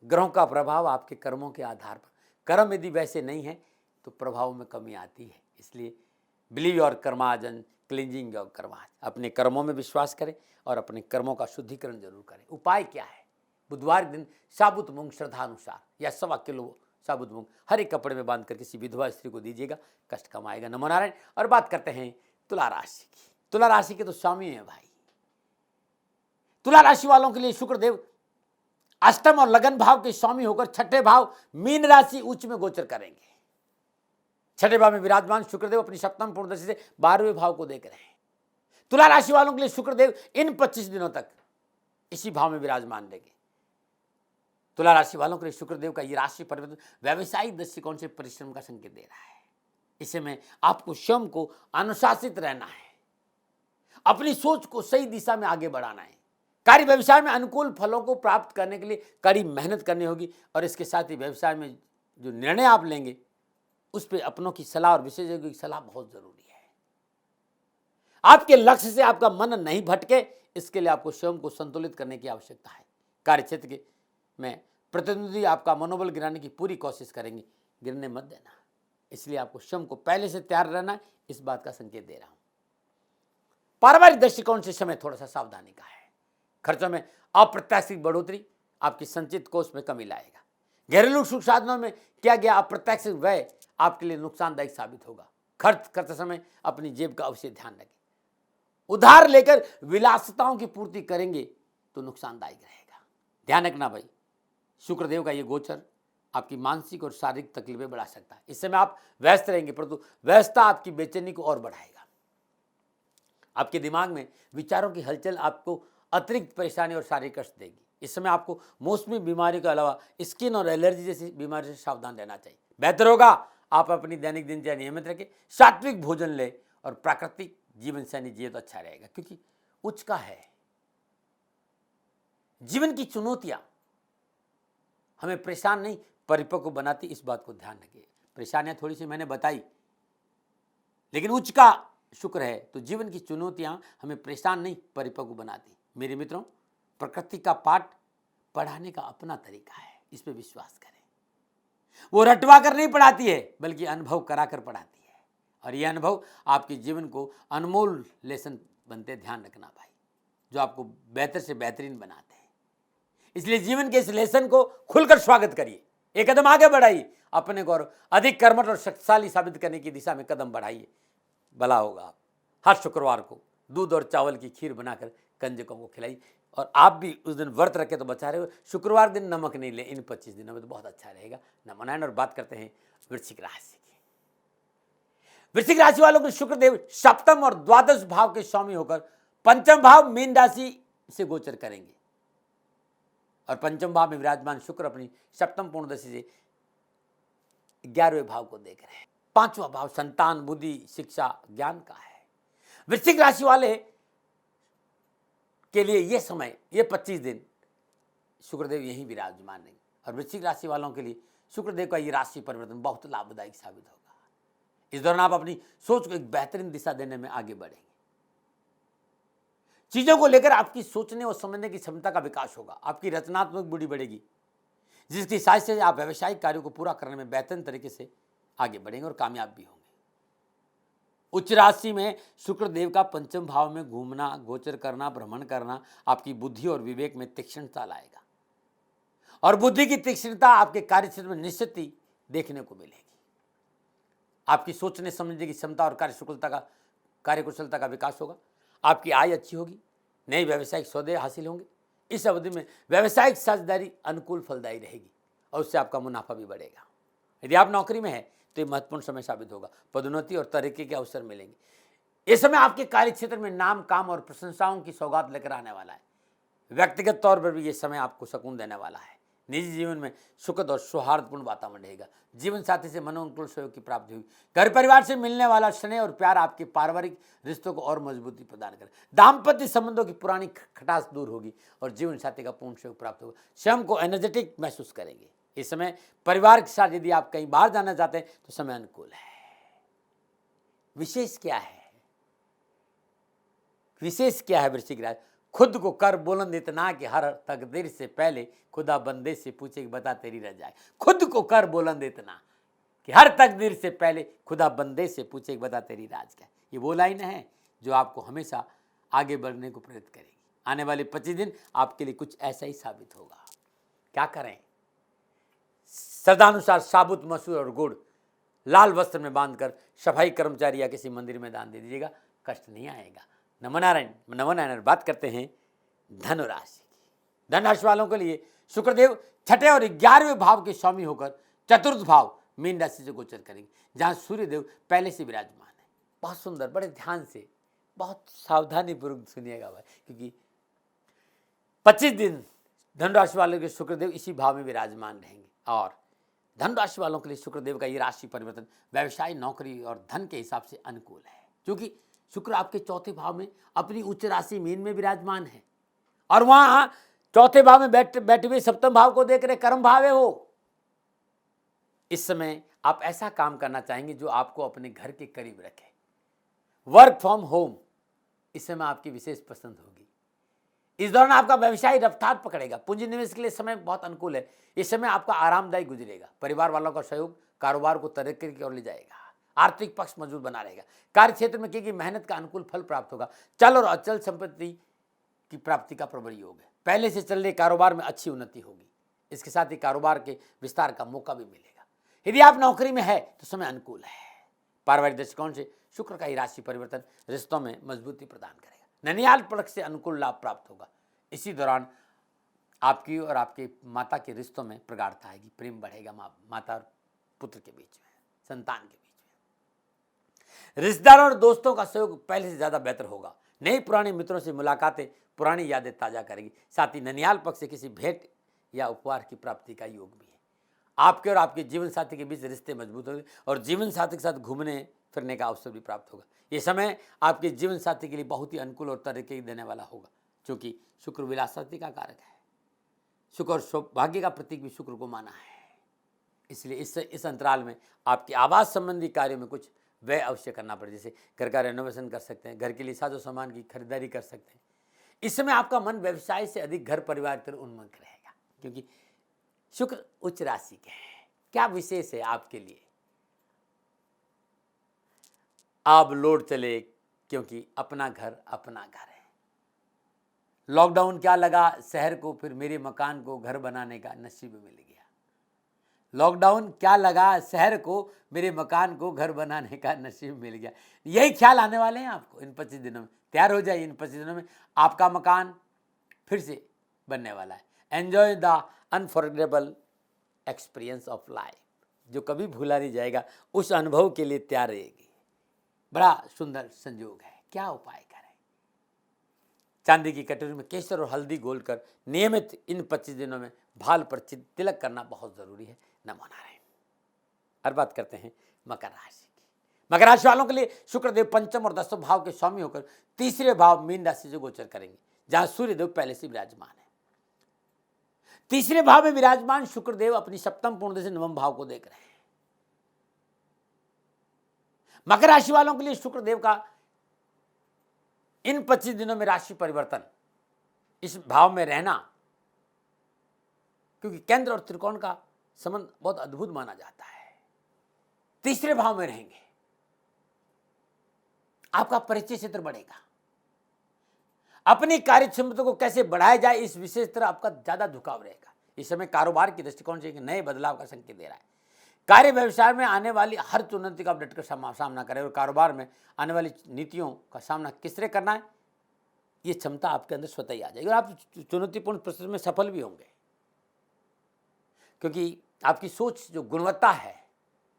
ग्रहों का प्रभाव आपके कर्मों के आधार पर, कर्म यदि वैसे नहीं है तो प्रभाव में कमी आती है। इसलिए believe your कर्माजन cleansing your karmas, अपने कर्मों में विश्वास करें और अपने कर्मों का शुद्धिकरण जरूर करें। उपाय क्या है, बुधवार दिन साबुत मूंग श्रद्धानुसार या 1.25 किलो साबुत मूंग हर एक कपड़े में बांधकर किसी विधवा स्त्री को दीजिएगा, कष्ट कम आएगा। नमो नारायण। और बात करते हैं तुला राशि की। तुला राशि के तो स्वामी है भाई। तुला राशि वालों के लिए शुक्रदेव अष्टम और लगन भाव के स्वामी होकर छठे भाव मीन राशि उच्च में गोचर करेंगे। छठे भाव में विराजमान शुक्रदेव अपनी सप्तम पूर्ण दशा से 12वें भाव को देख रहे हैं। तुला राशि वालों के लिए शुक्रदेव इन 25 दिनों तक इसी भाव में विराजमान रहेंगे। तुला राशि वालों के लिए शुक्रदेव का ये राशि परिवर्तन व्यावसायिक दृष्टिकोण से परिश्रम का संकेत दे रहा है। इस समय आपको स्वयं को अनुशासित रहना है, अपनी सोच को सही दिशा में आगे बढ़ाना है। कार्य व्यवसाय में अनुकूल फलों को प्राप्त करने के लिए कड़ी मेहनत करनी होगी और इसके साथ ही व्यवसाय में जो निर्णय आप लेंगे उस पर अपनों की सलाह और विशेषज्ञों की सलाह बहुत जरूरी है। आपके लक्ष्य से आपका मन नहीं भटके, इसके लिए आपको स्वयं को संतुलित करने की आवश्यकता है। कार्य क्षेत्र में प्रतिनिधि आपका मनोबल गिराने की पूरी कोशिश करेंगे, गिरने मत देना। इसलिए आपको स्वयं को पहले से तैयार रहना है, इस बात का संकेत दे रहा हूं। पारिवारिक दृष्टिकोण से समय थोड़ा सा सावधानी का है। खर्चों में अप्रत्याशित बढ़ोतरी आपकी संचित कोष में कमी लाएगा। घरेलू सुख साधनों में किया गया अप्रत्याशित व्यय आपके लिए नुकसानदायक साबित होगा। खर्च करते समय अपनी जेब का अवश्य ध्यान रखें। उधार लेकर विलासिताओं की पूर्ति करेंगे तो नुकसानदायक रहेगा। ध्यान रखना भाई, शुक्रदेव का ये गोचर आपकी मानसिक और शारीरिक तकलीफें बढ़ा सकता है। इस समय आप व्यस्त रहेंगे, परंतु व्यस्तता आपकी बेचैनी को और बढ़ाएगा। आपके दिमाग में विचारों की हलचल आपको अतिरिक्त परेशानी और शारीरिक कष्ट देगी। इस समय आपको मौसमी बीमारी के अलावा स्किन और एलर्जी जैसी बीमारी से सावधान रहना चाहिए। बेहतर होगा आप अपनी दैनिक दिनचर्या नियमित रखें, सात्विक भोजन लें और प्राकृतिक जीवन शैली जिए तो अच्छा रहेगा, क्योंकि उच्च का है। जीवन की चुनौतियां हमें परेशान नहीं परिपक्व बनाती, इस बात को ध्यान रखिए। परेशानियां थोड़ी सी मैंने बताई, लेकिन उच्च का शुक्र है तो जीवन की चुनौतियां हमें परेशान नहीं परिपक्व बनाती। मेरे मित्रों, प्रकृति का पाठ पढ़ाने का अपना तरीका है, इस पर विश्वास करें। वो रटवा कर नहीं पढ़ाती है बल्कि अनुभव कराकर पढ़ाती है, और यह अनुभव आपके जीवन को अनमोल लेसन बनते। ध्यान रखना भाई, जो आपको बेहतर से बेहतरीन बनाते हैं। इसलिए जीवन के इस लेसन को खुलकर स्वागत करिए, एक कदम आगे बढ़ाइए, अपने को और अधिक कर्मठ और शक्तिशाली साबित करने की दिशा में कदम बढ़ाइए। भला होगा। आप हर शुक्रवार को दूध और चावल की खीर बनाकर कंजकों को खिलाइए, और आप भी उस दिन व्रत रखे तो बचा रहे हो। शुक्रवार दिन नमक नहीं ले, इन 25 दिनों में तो बहुत अच्छा रहेगा। नमो नारायण। और बात करते हैं वृश्चिक राशि की। वृश्चिक राशि वालों को शुक्रदेव सप्तम और द्वादश भाव के स्वामी होकर पंचम भाव मीन राशि से गोचर करेंगे, और पंचम भाव में विराजमान शुक्र अपनी सप्तम पूर्णदशा से 11वें भाव को देख रहे हैं। पांचवा भाव संतान, बुद्धि, शिक्षा, ज्ञान का है। वृश्चिक राशि वाले के लिए यह समय, ये 25 दिन शुक्रदेव यहीं विराजमान नहीं, और वृश्चिक राशि वालों के लिए शुक्रदेव का ये राशि परिवर्तन बहुत लाभदायक साबित होगा। इस दौरान आप अपनी सोच को एक बेहतरीन दिशा देने में आगे बढ़ेंगे। चीजों को लेकर आपकी सोचने और समझने की क्षमता का विकास होगा। आपकी रचनात्मक बुद्धि बढ़ेगी, जिसकी सहायता से आप व्यावसायिक कार्यों को पूरा करने में बेहतरीन तरीके से आगे बढ़ेंगे और कामयाब भी होंगे। उच्च राशि में शुक्रदेव का पंचम भाव में घूमना, गोचर करना, भ्रमण करना आपकी बुद्धि और विवेक में तीक्ष्णता लाएगा, और बुद्धि की तीक्ष्णता आपके कार्यक्षेत्र में निश्चित ही देखने को मिलेगी। आपकी सोचने समझने की क्षमता और कार्यकुशलता का विकास होगा। आपकी आय अच्छी होगी, नए व्यावसायिक सौदे हासिल होंगे। इस अवधि में व्यावसायिक साझेदारी अनुकूल फलदायी रहेगी, और उससे आपका मुनाफा भी बढ़ेगा। यदि आप नौकरी में हैं तो ये महत्वपूर्ण समय साबित होगा। पदोन्नति और तरक्की के अवसर मिलेंगे। इस समय आपके कार्यक्षेत्र में नाम, काम और प्रशंसाओं की सौगात लेकर आने वाला है। व्यक्तिगत तौर पर भी ये समय आपको सुकून देने वाला है। निजी जीवन में सुखद और सौहार्दपूर्ण वातावरण रहेगा। जीवन साथी से मनोनुकूल सहयोग की प्राप्ति होगी। घर परिवार से मिलने वाला स्नेह और प्यार आपके पारिवारिक रिश्तों को और मजबूती प्रदान करेगा। दाम्पत्य संबंधों की पुरानी खटास दूर होगी, और जीवन साथी का पूर्ण सहयोग प्राप्त होगा। स्वयं को एनर्जेटिक महसूस करेंगे। इस समय परिवार के साथ यदि आप कहीं बाहर जाना चाहते हैं तो समय अनुकूल है। विशेष क्या है? विशेष क्या है वृश्चिक राशि? खुद को कर बुलंद इतना कि हर तकदीर से पहले खुदा बंदे से पूछे कि बता तेरी रजा है। खुद को कर बुलंद इतना कि हर तकदीर से पहले खुदा बंदे से पूछे कि बता तेरी राज क्या है। ये वो लाइन है जो आपको हमेशा आगे बढ़ने को प्रेरित करेगी। आने वाले 25 दिन आपके लिए कुछ ऐसा ही साबित होगा। क्या करें? श्रद्धानुसार साबुत मसूर और गुड़ लाल वस्त्र में बांधकर सफाई कर्मचारी या किसी मंदिर में दान दे दीजिएगा, कष्ट नहीं आएगा। नमो नारायण। बात करते हैं धनु राशि की। धनु राशि वालों के लिए शुक्रदेव छठे और 11वें भाव के स्वामी होकर चतुर्थ भाव मीन राशि से गोचर करेंगे, जहां सूर्यदेव पहले से विराजमान है। बहुत सुंदर, बड़े ध्यान से, बहुत सावधानी पूर्वक सुनिएगा भाई, क्योंकि 25 दिन धनु राशि वालों के शुक्रदेव इसी भाव में विराजमान रहेंगे। और धनु राशि वालों के लिए शुक्रदेव का ये राशि परिवर्तन व्यवसाय, नौकरी और धन के हिसाब से अनुकूल है, क्योंकि शुक्र आपके चौथे भाव में अपनी उच्च राशि मीन में विराजमान है, और वहां चौथे भाव में बैठे हुए सप्तम भाव को देख रहे कर्म भाव है वो। इस समय आप ऐसा काम करना चाहेंगे जो आपको अपने घर के करीब रखे। वर्क फ्रॉम होम इस समय आपकी विशेष पसंद होगी। इस दौरान आपका व्यवसाय रफ्तार पकड़ेगा। पूंजी निवेश के लिए समय बहुत अनुकूल है। इस समय आपका आरामदायी गुजरेगा। परिवार वालों का सहयोग कारोबार को तरक्की की ओर ले जाएगा। आर्थिक पक्ष मजबूत बना रहेगा। कार्य क्षेत्र में की गई मेहनत का अनुकूल फल प्राप्त होगा। चल और अचल संपत्ति की प्राप्ति का प्रबल योग है। पहले से चल रहे कारोबार में अच्छी उन्नति होगी। इसके साथ ही कारोबार के विस्तार का मौका भी मिलेगा। यदि आप नौकरी में है तो समय अनुकूल है। पारिवारिक दृष्टिकोण से शुक्र का ही राशि परिवर्तन रिश्तों में मजबूती प्रदान करेगा। ननिहाल पक्ष से अनुकूल लाभ प्राप्त होगा। इसी दौरान आपकी और आपके माता के रिश्तों में प्रगाढ़ता आएगी। प्रेम बढ़ेगा माता और पुत्र के बीच में, संतान के बीच में। रिश्तेदारों और दोस्तों का सहयोग पहले से ज्यादा बेहतर होगा। नए पुराने मित्रों से मुलाकातें पुरानी यादें ताजा करेगी। साथ ही ननिहाल पक्ष से किसी भेंट या उपहार की प्राप्ति का योग भी है। आपके और आपके जीवन साथी के बीच रिश्ते मजबूत होंगे, और जीवन साथी के साथ घूमने फिरने का अवसर भी प्राप्त होगा। ये समय आपके जीवन साथी के लिए बहुत ही अनुकूल और तरक्की देने वाला होगा, क्योंकि शुक्र विलासती का कारक है। शुक्र और सौभाग्य का प्रतीक भी शुक्र को माना है। इसलिए इस अंतराल में आपके आवास संबंधी कार्यों में कुछ व्यय अवश्य करना पड़े। जैसे घर का रेनोवेशन कर सकते हैं, घर के लिए साजो सामान की खरीदारी कर सकते हैं। इस समय आपका मन व्यवसाय से अधिक घर परिवार की तरफ उन्मुख रहेगा, क्योंकि शुक्र उच्च राशि के हैं। क्या विशेष है आपके लिए? आप लौट चले, क्योंकि अपना घर है। लॉकडाउन क्या लगा शहर को, फिर मेरे मकान को घर बनाने का नसीब मिल गया। लॉकडाउन क्या लगा शहर को, मेरे मकान को घर बनाने का नसीब मिल गया। यही ख्याल आने वाले हैं आपको इन 25 दिनों में। तैयार हो जाइए, इन 25 दिनों में आपका मकान फिर से बनने वाला है। Enjoy the unforgettable experience of life, जो कभी भूला नहीं जाएगा, उस अनुभव के लिए तैयार रहेगी। बड़ा सुंदर संयोग है। क्या उपाय करें? चांदी की कटोरी में केसर और हल्दी घोलकर नियमित इन 25 दिनों में भाल पर तिलक करना बहुत जरूरी है। नमो नारायण। और बात करते हैं मकर राशि की। मकर राशि वालों के लिए शुक्रदेव पंचम और दसम भाव के स्वामी होकर तीसरे भाव मीन राशि से गोचर करेंगे, जहां सूर्यदेव पहले से विराजमान है। तीसरे भाव में विराजमान शुक्रदेव अपनी सप्तम पूर्ण से नवम भाव को देख रहे हैं। मकर राशि वालों के लिए शुक्रदेव का इन 25 दिनों में राशि परिवर्तन, इस भाव में रहना, क्योंकि केंद्र और त्रिकोण का संबंध बहुत अद्भुत माना जाता है। तीसरे भाव में रहेंगे, आपका परिचय क्षेत्र बढ़ेगा। अपनी कार्य क्षमता को कैसे बढ़ाया जाए, इस विशेष तरह आपका ज्यादा झुकाव रहेगा। इस समय कारोबार की दृष्टिकोण से एक नए बदलाव का संकेत दे रहा है। कार्य व्यवसाय में आने वाली हर चुनौती का आप डटकर सामना करें, और कारोबार में आने वाली नीतियों का सामना किस तरह करना है, ये क्षमता आपके अंदर स्वतः ही आ जाएगी और आप चुनौतीपूर्ण परिस्थिति में सफल भी होंगे, क्योंकि आपकी सोच जो गुणवत्ता है,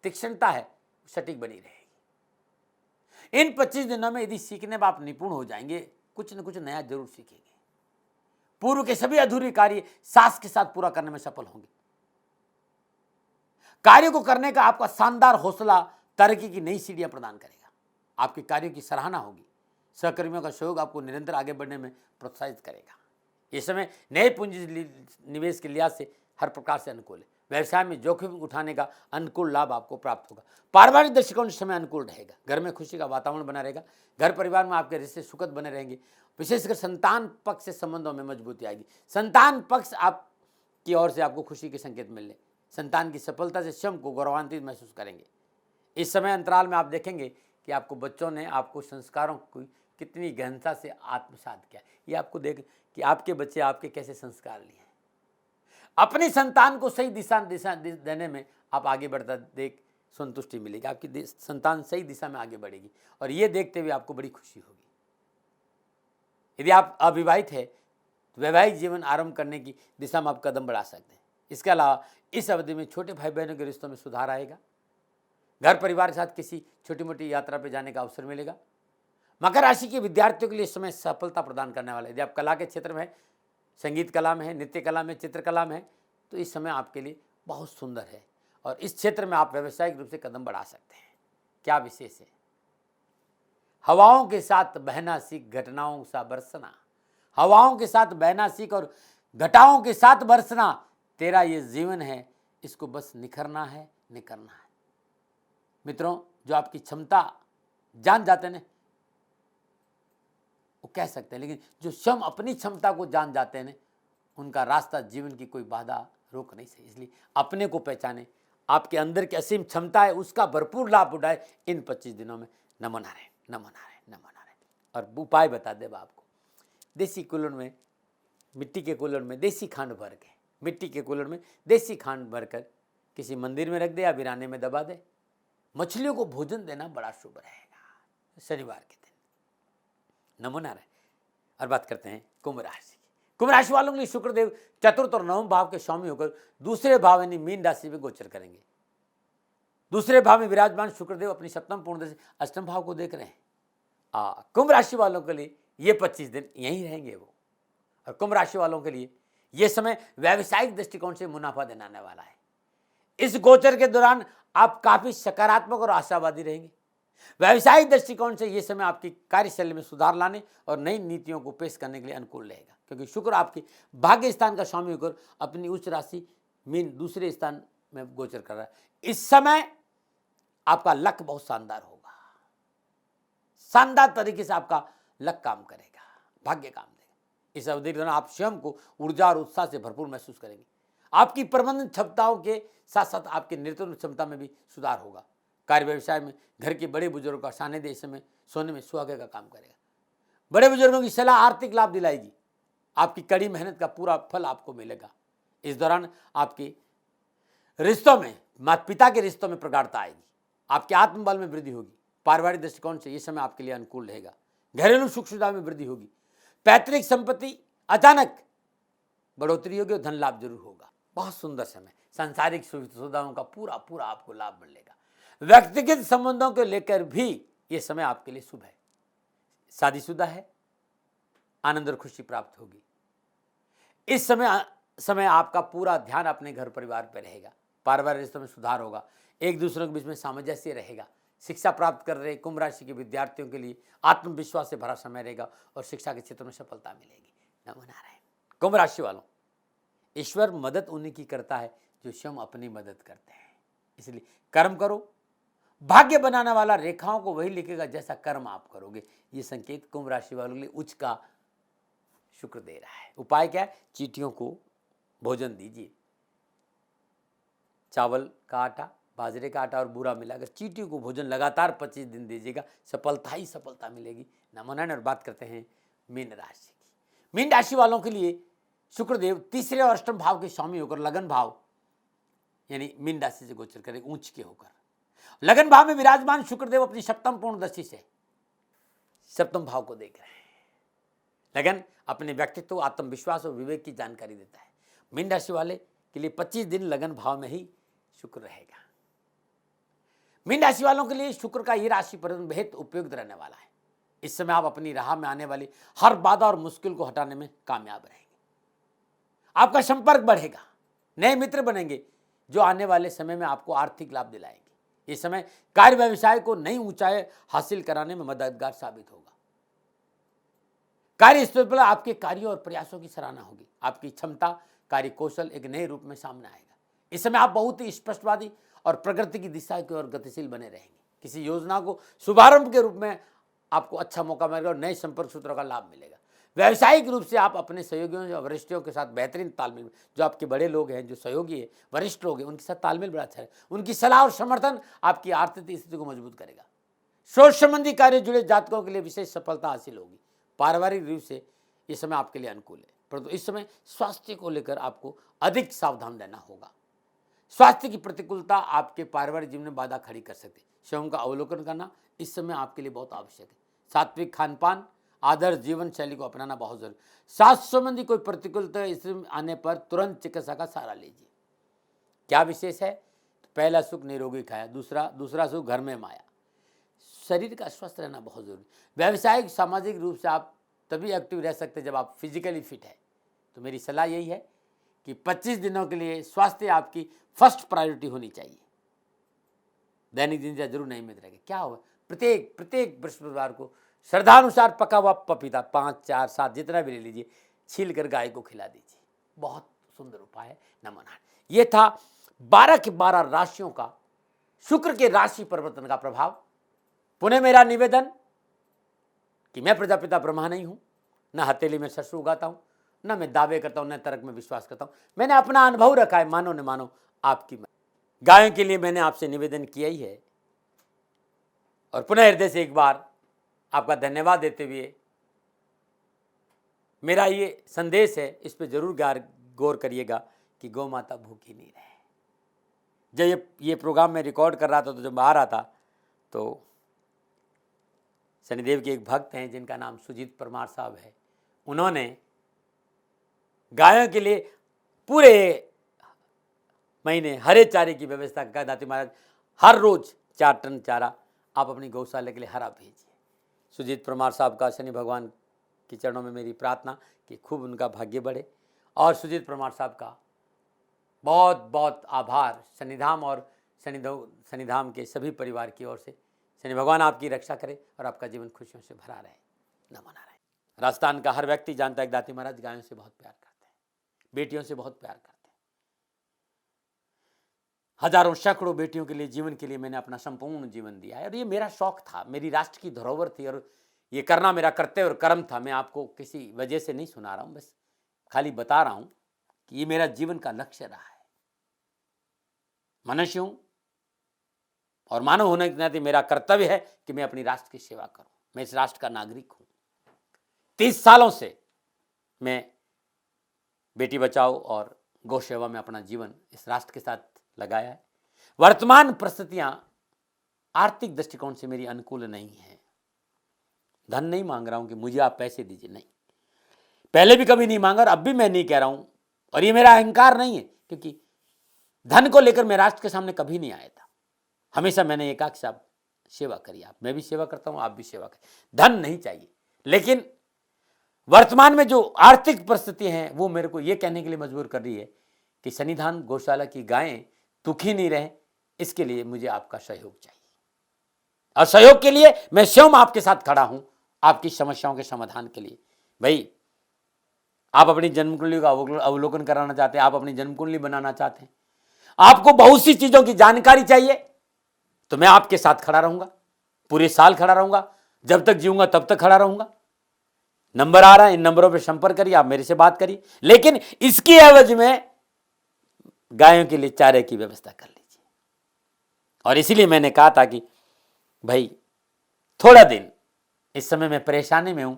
तीक्ष्णता है, सटीक बनी रहेगी। इन 25 दिनों में यदि सीखने में आप निपुण हो जाएंगे, कुछ न कुछ नया जरूर सीखेंगे। पूर्व के सभी अधूरे कार्य साहस के साथ पूरा करने में सफल होंगे। कार्य को करने का आपका शानदार हौसला तरक्की की नई सीढ़ियां प्रदान करेगा। आपके कार्यों की सराहना होगी। सहकर्मियों का सहयोग आपको निरंतर आगे बढ़ने में प्रोत्साहित करेगा। इस समय नए पूंजी निवेश के लिहाज से हर प्रकार से अनुकूल है। व्यवसाय में जोखिम उठाने का अनुकूल लाभ आपको प्राप्त होगा। पारिवारिक दृष्टिकोण से समय अनुकूल रहेगा। घर में खुशी का वातावरण बना रहेगा। घर परिवार में आपके रिश्ते सुखद बने रहेंगे। विशेषकर संतान पक्ष से संबंधों में मजबूती आएगी। संतान पक्ष आपकी ओर से आपको खुशी के संकेत मिलने, संतान की सफलता से स्वयं को गौरवान्वित महसूस करेंगे। इस समय अंतराल में आप देखेंगे कि आपको बच्चों ने आपको संस्कारों को कितनी गहनता से आत्मसात किया। ये आपको देख कि आपके बच्चे आपके कैसे संस्कार लिए। अपनी संतान को सही दिशा देने में आप आगे बढ़ता देख संतुष्टि मिलेगी। आपकी संतान सही दिशा में आगे बढ़ेगी और ये देखते हुए आपको बड़ी खुशी होगी। यदि आप अविवाहित है तो वैवाहिक जीवन आरंभ करने की दिशा में आप कदम बढ़ा सकते हैं। इसके अलावा इस अवधि में छोटे भाई बहनों के रिश्तों में सुधार आएगा। घर परिवार के साथ किसी छोटी मोटी यात्रा पर जाने का अवसर मिलेगा। मकर राशि के विद्यार्थियों के लिए समय सफलता प्रदान करने वाला है। यदि आप कला के क्षेत्र में है, संगीत कला में है, नृत्य कला में, चित्रकला में है, तो इस समय आपके लिए बहुत सुंदर है और इस क्षेत्र में आप व्यावसायिक रूप से कदम बढ़ा सकते हैं। क्या विशेष है? हवाओं के साथ बहना सीख, घटनाओं सा बरसना। हवाओं के साथ बहना सीख और घटाओं के साथ बरसना। तेरा ये जीवन है, इसको बस निखरना है, निकलना है। मित्रों, जो आपकी क्षमता जान जाते हैं वो कह सकते हैं, लेकिन जो स्वयं अपनी क्षमता को जान जाते हैं उनका रास्ता जीवन की कोई बाधा रोक नहीं सके। इसलिए अपने को पहचाने, आपके अंदर की असीम क्षमता है उसका भरपूर लाभ उठाए इन 25 दिनों में। नमो नारायण, नमो नारायण, नमो नारायण। और उपाय बता दे आपको। देसी कुल्हड़ में, मिट्टी के कुल्हड़ में देसी खांड भर के, मिट्टी के कुल्हड़ में देसी खांड भरकर किसी मंदिर में रख दे या वीराने में दबा दे। मछलियों को भोजन देना बड़ा शुभ रहेगा शनिवार के दिन। नमो नारायण। और बात करते हैं कुंभ राशि की। कुंभ राशि वालों के लिए शुक्रदेव चतुर्थ और नवम भाव के स्वामी होकर दूसरे भाव यानी मीन राशि में गोचर करेंगे। दूसरे भाव में विराजमान शुक्रदेव अपनी सप्तम पूर्ण से अष्टम भाव को देख रहे हैं। कुंभ राशि वालों के लिए ये 25 दिन यहीं रहेंगे वो। और कुंभ राशि वालों के लिए ये समय व्यावसायिक दृष्टिकोण से मुनाफा दिलाने वाला है। इस गोचर के दौरान आप काफी सकारात्मक और आशावादी रहेंगे। व्यावसायिक दृष्टिकोण से यह समय आपकी कार्यशैली में सुधार लाने और नई नीतियों को पेश करने के लिए अनुकूल रहेगा, क्योंकि शुक्र आपके भाग्य स्थान का स्वामी होकर अपनी उच्च राशि मीन दूसरे स्थान में गोचर कर रहा है। इस समय आपका लक बहुत शानदार होगा। शानदार तरीके से आपका लक काम करेगा, भाग्य काम देगा। इस अवधि के दौरान आप स्वयं को ऊर्जा और उत्साह से भरपूर महसूस करेंगे। आपकी प्रबंधन क्षमताओं के साथ साथ आपके नेतृत्व क्षमता में भी सुधार होगा। कार्य व्यवसाय में घर के बड़े बुजुर्गों का सानिध्य इस समय सोने में सुहागे का काम करेगा। बड़े बुजुर्गों की सलाह आर्थिक लाभ दिलाएगी। आपकी कड़ी मेहनत का पूरा फल आपको मिलेगा। इस दौरान आपके रिश्तों में, माता पिता के रिश्तों में प्रगाढ़ता आएगी। आपके आत्मबल में वृद्धि होगी। पारिवारिक दृष्टिकोण से यह समय आपके लिए अनुकूल रहेगा। घरेलू सुख सुविधा में वृद्धि होगी। पैतृक संपत्ति अचानक बढ़ोतरी होगी और धन लाभ जरूर होगा। बहुत सुंदर समय, सांसारिक सुविधाओं का पूरा पूरा आपको लाभ मिलेगा। व्यक्तिगत संबंधों को लेकर भी यह समय आपके लिए शुभ है। शादीशुदा है, आनंद और खुशी प्राप्त होगी। इस समय आपका पूरा ध्यान अपने घर परिवार पर रहेगा। पारिवारिक रिश्तों में सुधार होगा। एक दूसरे के बीच में सामंजस्य रहेगा। शिक्षा प्राप्त कर रहे कुंभ राशि के विद्यार्थियों के लिए आत्मविश्वास से भरा समय रहेगा और शिक्षा के क्षेत्र में सफलता मिलेगी। नमो नारायण। कुंभ राशि वालों, ईश्वर मदद उन्हीं की करता है जो स्वयं अपनी मदद करते हैं। इसलिए कर्म करो। भाग्य बनाने वाला रेखाओं को वही लिखेगा जैसा कर्म आप करोगे। ये संकेत कुंभ राशि वालों के लिए उच्च का शुक्र दे रहा है। उपाय क्या है? चींटियों को भोजन दीजिए। चावल का आटा, बाजरे का आटा और बूरा मिलाकर चींटियों को भोजन लगातार 25 दिन दीजिएगा। सफलता ही सफलता मिलेगी। नमो नारायण। और बात करते हैं मीन राशि की। मीन राशि वालों के लिए शुक्रदेव तीसरे और अष्टम भाव के स्वामी होकर लगन भाव यानी मीन राशि से गोचर करें ऊंच के होकर। लगन भाव में विराजमान शुक्रदेव अपनी सप्तम पूर्ण दृष्टि से सप्तम भाव को देख रहे हैं। लगन अपने व्यक्तित्व, आत्मविश्वास और विवेक की जानकारी देता है। मीन राशि वाले के लिए 25 दिन लगन भाव में ही शुक्र रहेगा। मीन राशि वालों के लिए शुक्र का ये राशि पर बेहद उपयुक्त रहने वाला है। इस समय आप अपनी राह में आने वाली हर बाधा और मुश्किल को हटाने में कामयाब रहेंगे। आपका संपर्क बढ़ेगा। नए मित्र बनेंगे जो आने वाले समय में आपको आर्थिक लाभ दिलाएंगे। इस समय कार्य व्यवसाय को नई ऊंचाई हासिल कराने में मददगार साबित होगा। कार्य स्थल पर आपके कार्यों और प्रयासों की सराहना होगी। आपकी क्षमता, कार्य कौशल एक नए रूप में सामने आएगा। इस समय आप बहुत ही स्पष्टवादी और प्रगति की दिशा की ओर गतिशील बने रहेंगे। किसी योजना को शुभारंभ के रूप में आपको अच्छा मौका मिलेगा और नए संपर्क सूत्रों का लाभ मिलेगा। व्यावसायिक रूप से आप अपने सहयोगियों या वरिष्ठों के साथ बेहतरीन तालमेल, जो आपके बड़े लोग हैं, जो सहयोगी है, वरिष्ठ लोग हैं, उनके साथ तालमेल बड़ा अच्छा है। उनकी सलाह और समर्थन आपकी आर्थिक स्थिति को मजबूत करेगा। सोच संबंधी कार्य जुड़े जातकों के लिए विशेष सफलता हासिल होगी। पारिवारिक रूप से ये समय आपके लिए अनुकूल है, परंतु इस समय स्वास्थ्य को लेकर आपको अधिक सावधान रहना होगा। स्वास्थ्य की प्रतिकूलता आपके पारिवारिक जीवन में बाधा खड़ी कर सकती है। स्वयं का अवलोकन करना इस समय आपके लिए बहुत आवश्यक है। सात्विक खान पान, आदर्श जीवन शैली को अपनाना बहुत जरूरी। स्वास्थ्य संबंधी कोई प्रतिकूलता इसमें आने पर तुरंत चिकित्सा का सहारा लीजिए। क्या विशेष है? तो पहला सुख निरोगी काया, दूसरा सुख घर में माया। शरीर का स्वस्थ रहना बहुत जरूरी। व्यावसायिक सामाजिक रूप से आप तभी एक्टिव रह सकते हैं जब आप फिजिकली फिट है। तो मेरी सलाह यही है कि 25 दिनों के लिए स्वास्थ्य आपकी फर्स्ट प्रायोरिटी होनी चाहिए। दैनिक दिनचर्या जरूर नियमित रहेगी। क्या होगा? प्रत्येक बृहस्पतिवार को श्रद्धानुसार पका हुआ पपीता 5, 4, 7 जितना भी ले लीजिए, छील कर गाय को खिला दीजिए। बहुत सुंदर उपाय है। नमो नारायण। ये था 12 के 12 राशियों का शुक्र के राशि परिवर्तन का प्रभाव। पुनः मेरा निवेदन कि मैं प्रजापिता ब्रह्मा नहीं हूं, न हथेली में सरसों उगाता हूं, न मैं दावे करता हूं, न तर्क में विश्वास करता हूं। मैंने अपना अनुभव रखा है, मानो न मानो आपकी। गायों के लिए मैंने आपसे निवेदन किया ही है। और पुनः हृदय से एक बार आपका धन्यवाद देते हुए मेरा ये संदेश है, इस पर जरूर गौर करिएगा कि गौ माता भूखी नहीं रहे। जब ये प्रोग्राम मैं रिकॉर्ड कर रहा था, तो जब आ रहा था तो शनिदेव के एक भक्त हैं जिनका नाम सुजीत परमार साहब है। उन्होंने गायों के लिए पूरे महीने हरे चारे की व्यवस्था कर दाती महाराज हर रोज 4 टन चारा आप अपनी गौशाला के लिए हरा भेजिए। सुजीत परमार साहब का शनि भगवान के चरणों में मेरी प्रार्थना कि खूब उनका भाग्य बढ़े। और सुजीत परमार साहब का बहुत बहुत आभार शनिधाम और शनिधाम के सभी परिवार की ओर से। शनि भगवान आपकी रक्षा करे और आपका जीवन खुशियों से भरा रहे। नमो नारायण। राजस्थान का हर व्यक्ति जानता है कि दाती महाराज गायों से बहुत प्यार करते हैं, बेटियों से बहुत प्यार करते हैं। हजारों सैकड़ों बेटियों के लिए, जीवन के लिए मैंने अपना संपूर्ण जीवन दिया है और ये मेरा शौक था, मेरी राष्ट्र की धरोहर थी और ये करना मेरा कर्तव्य और कर्म था। मैं आपको किसी वजह से नहीं सुना रहा हूं, बस खाली बता रहा हूं कि ये मेरा जीवन का लक्ष्य रहा है। मनुष्य हूं और मानव होने के नाते मेरा कर्तव्य है कि मैं अपनी राष्ट्र की सेवा करूं। मैं इस राष्ट्र का नागरिक हूं। 30 सालों से मैं बेटी बचाओ और गौ सेवा में अपना जीवन इस राष्ट्र के साथ लगाया है। वर्तमान परिस्थितियां आर्थिक दृष्टिकोण से मेरी अनुकूल नहीं है। धन नहीं मांग रहा हूं कि मुझे आप पैसे दीजिए, नहीं, पहले भी कभी नहीं मांगा और अब भी मैं नहीं कह रहा हूं और ये मेरा अहंकार नहीं है, क्योंकि धन को लेकर मैं राष्ट्र के सामने कभी नहीं आया था। हमेशा मैंने ये कहा कि साहब सेवा करिए, आप, मैं भी सेवा करता हूं, आप भी सेवा करें, धन नहीं चाहिए। लेकिन वर्तमान में जो आर्थिक परिस्थिति है वो मेरे को ये कहने के लिए मजबूर कर रही है कि सन्निधान गौशाला की गायें दुखी नहीं रहे, इसके लिए मुझे आपका सहयोग चाहिए और सहयोग के लिए मैं स्वयं आपके साथ खड़ा हूं, आपकी समस्याओं के समाधान के लिए। भाई, आप अपनी जन्म कुंडली का अवलोकन कराना चाहते हैं, आप अपनी जन्म कुंडली बनाना चाहते हैं, आपको बहुत सी चीजों की जानकारी चाहिए, तो मैं आपके साथ खड़ा रहूंगा, पूरे साल खड़ा रहूंगा, जब तक जीऊंगा तब तक खड़ा रहूंगा। नंबर आ रहा है, इन नंबरों पर संपर्क करिए, आप मेरे से बात करिए, लेकिन इसकी एवज में गायों के लिए चारे की व्यवस्था कर लीजिए। और इसीलिए मैंने कहा था कि भाई थोड़ा दिन, इस समय मैं परेशानी में हूं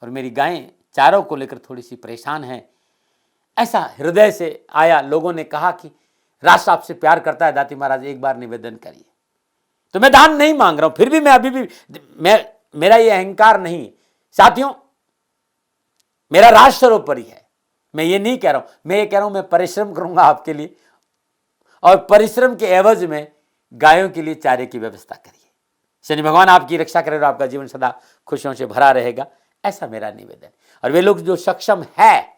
और मेरी गायें चारों को लेकर थोड़ी सी परेशान है। ऐसा हृदय से आया, लोगों ने कहा कि राष्ट्र आपसे प्यार करता है दाती महाराज, एक बार निवेदन करिए। तो मैं दान नहीं मांग रहा हूं, फिर भी मैं अभी भी मेरा ये अहंकार नहीं साथियों, मेरा राष्ट्र सर्वोपरि है। मैं ये नहीं कह रहा हूं, मैं ये कह रहा हूं मैं परिश्रम करूंगा आपके लिए और परिश्रम के एवज में गायों के लिए चारे की व्यवस्था करिए। शनि भगवान आपकी रक्षा करे और आपका जीवन सदा खुशियों से भरा रहेगा, ऐसा मेरा निवेदन। और वे लोग जो सक्षम है,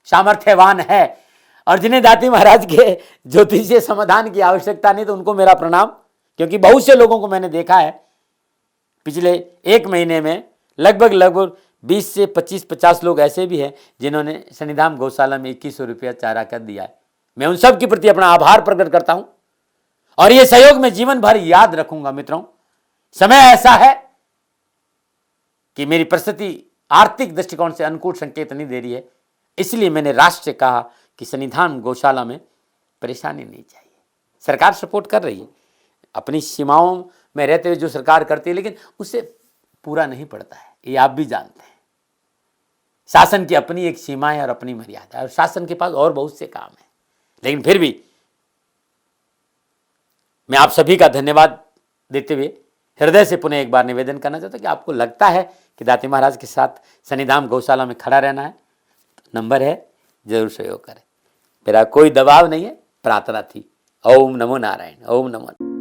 सामर्थ्यवान है और जिन्हें दाती महाराज के ज्योतिषीय समाधान की आवश्यकता नहीं, तो उनको मेरा प्रणाम, क्योंकि बहुत से लोगों को मैंने देखा है पिछले 1 महीने में लगभग 20 से 25-50 लोग ऐसे भी हैं जिन्होंने सन्निधान गौशाला में 2100 रुपया चारा कर दिया है। मैं उन सब के प्रति अपना आभार प्रकट करता हूं और यह सहयोग मैं जीवन भर याद रखूंगा। मित्रों, समय ऐसा है कि मेरी परिस्थिति आर्थिक दृष्टिकोण से अनुकूल संकेत नहीं दे रही है, इसलिए मैंने राष्ट्र से कहा कि सन्निधान गौशाला में परेशानी नहीं चाहिए। सरकार सपोर्ट कर रही है, अपनी सीमाओं में रहते हुए जो सरकार करती है, लेकिन उससे पूरा नहीं पड़ता है, ये आप भी जानते हैं। शासन की अपनी एक सीमा है और अपनी मर्यादा है और शासन के पास और बहुत से काम है। लेकिन फिर भी मैं आप सभी का धन्यवाद देते हुए हृदय से पुनः एक बार निवेदन करना चाहता हूं कि आपको लगता है कि दाती महाराज के साथ सन्निधान गौशाला में खड़ा रहना है, तो नंबर है, जरूर सहयोग करें। मेरा कोई दबाव नहीं है, प्रार्थना थी। ओम नमो नारायण, ओम नमो।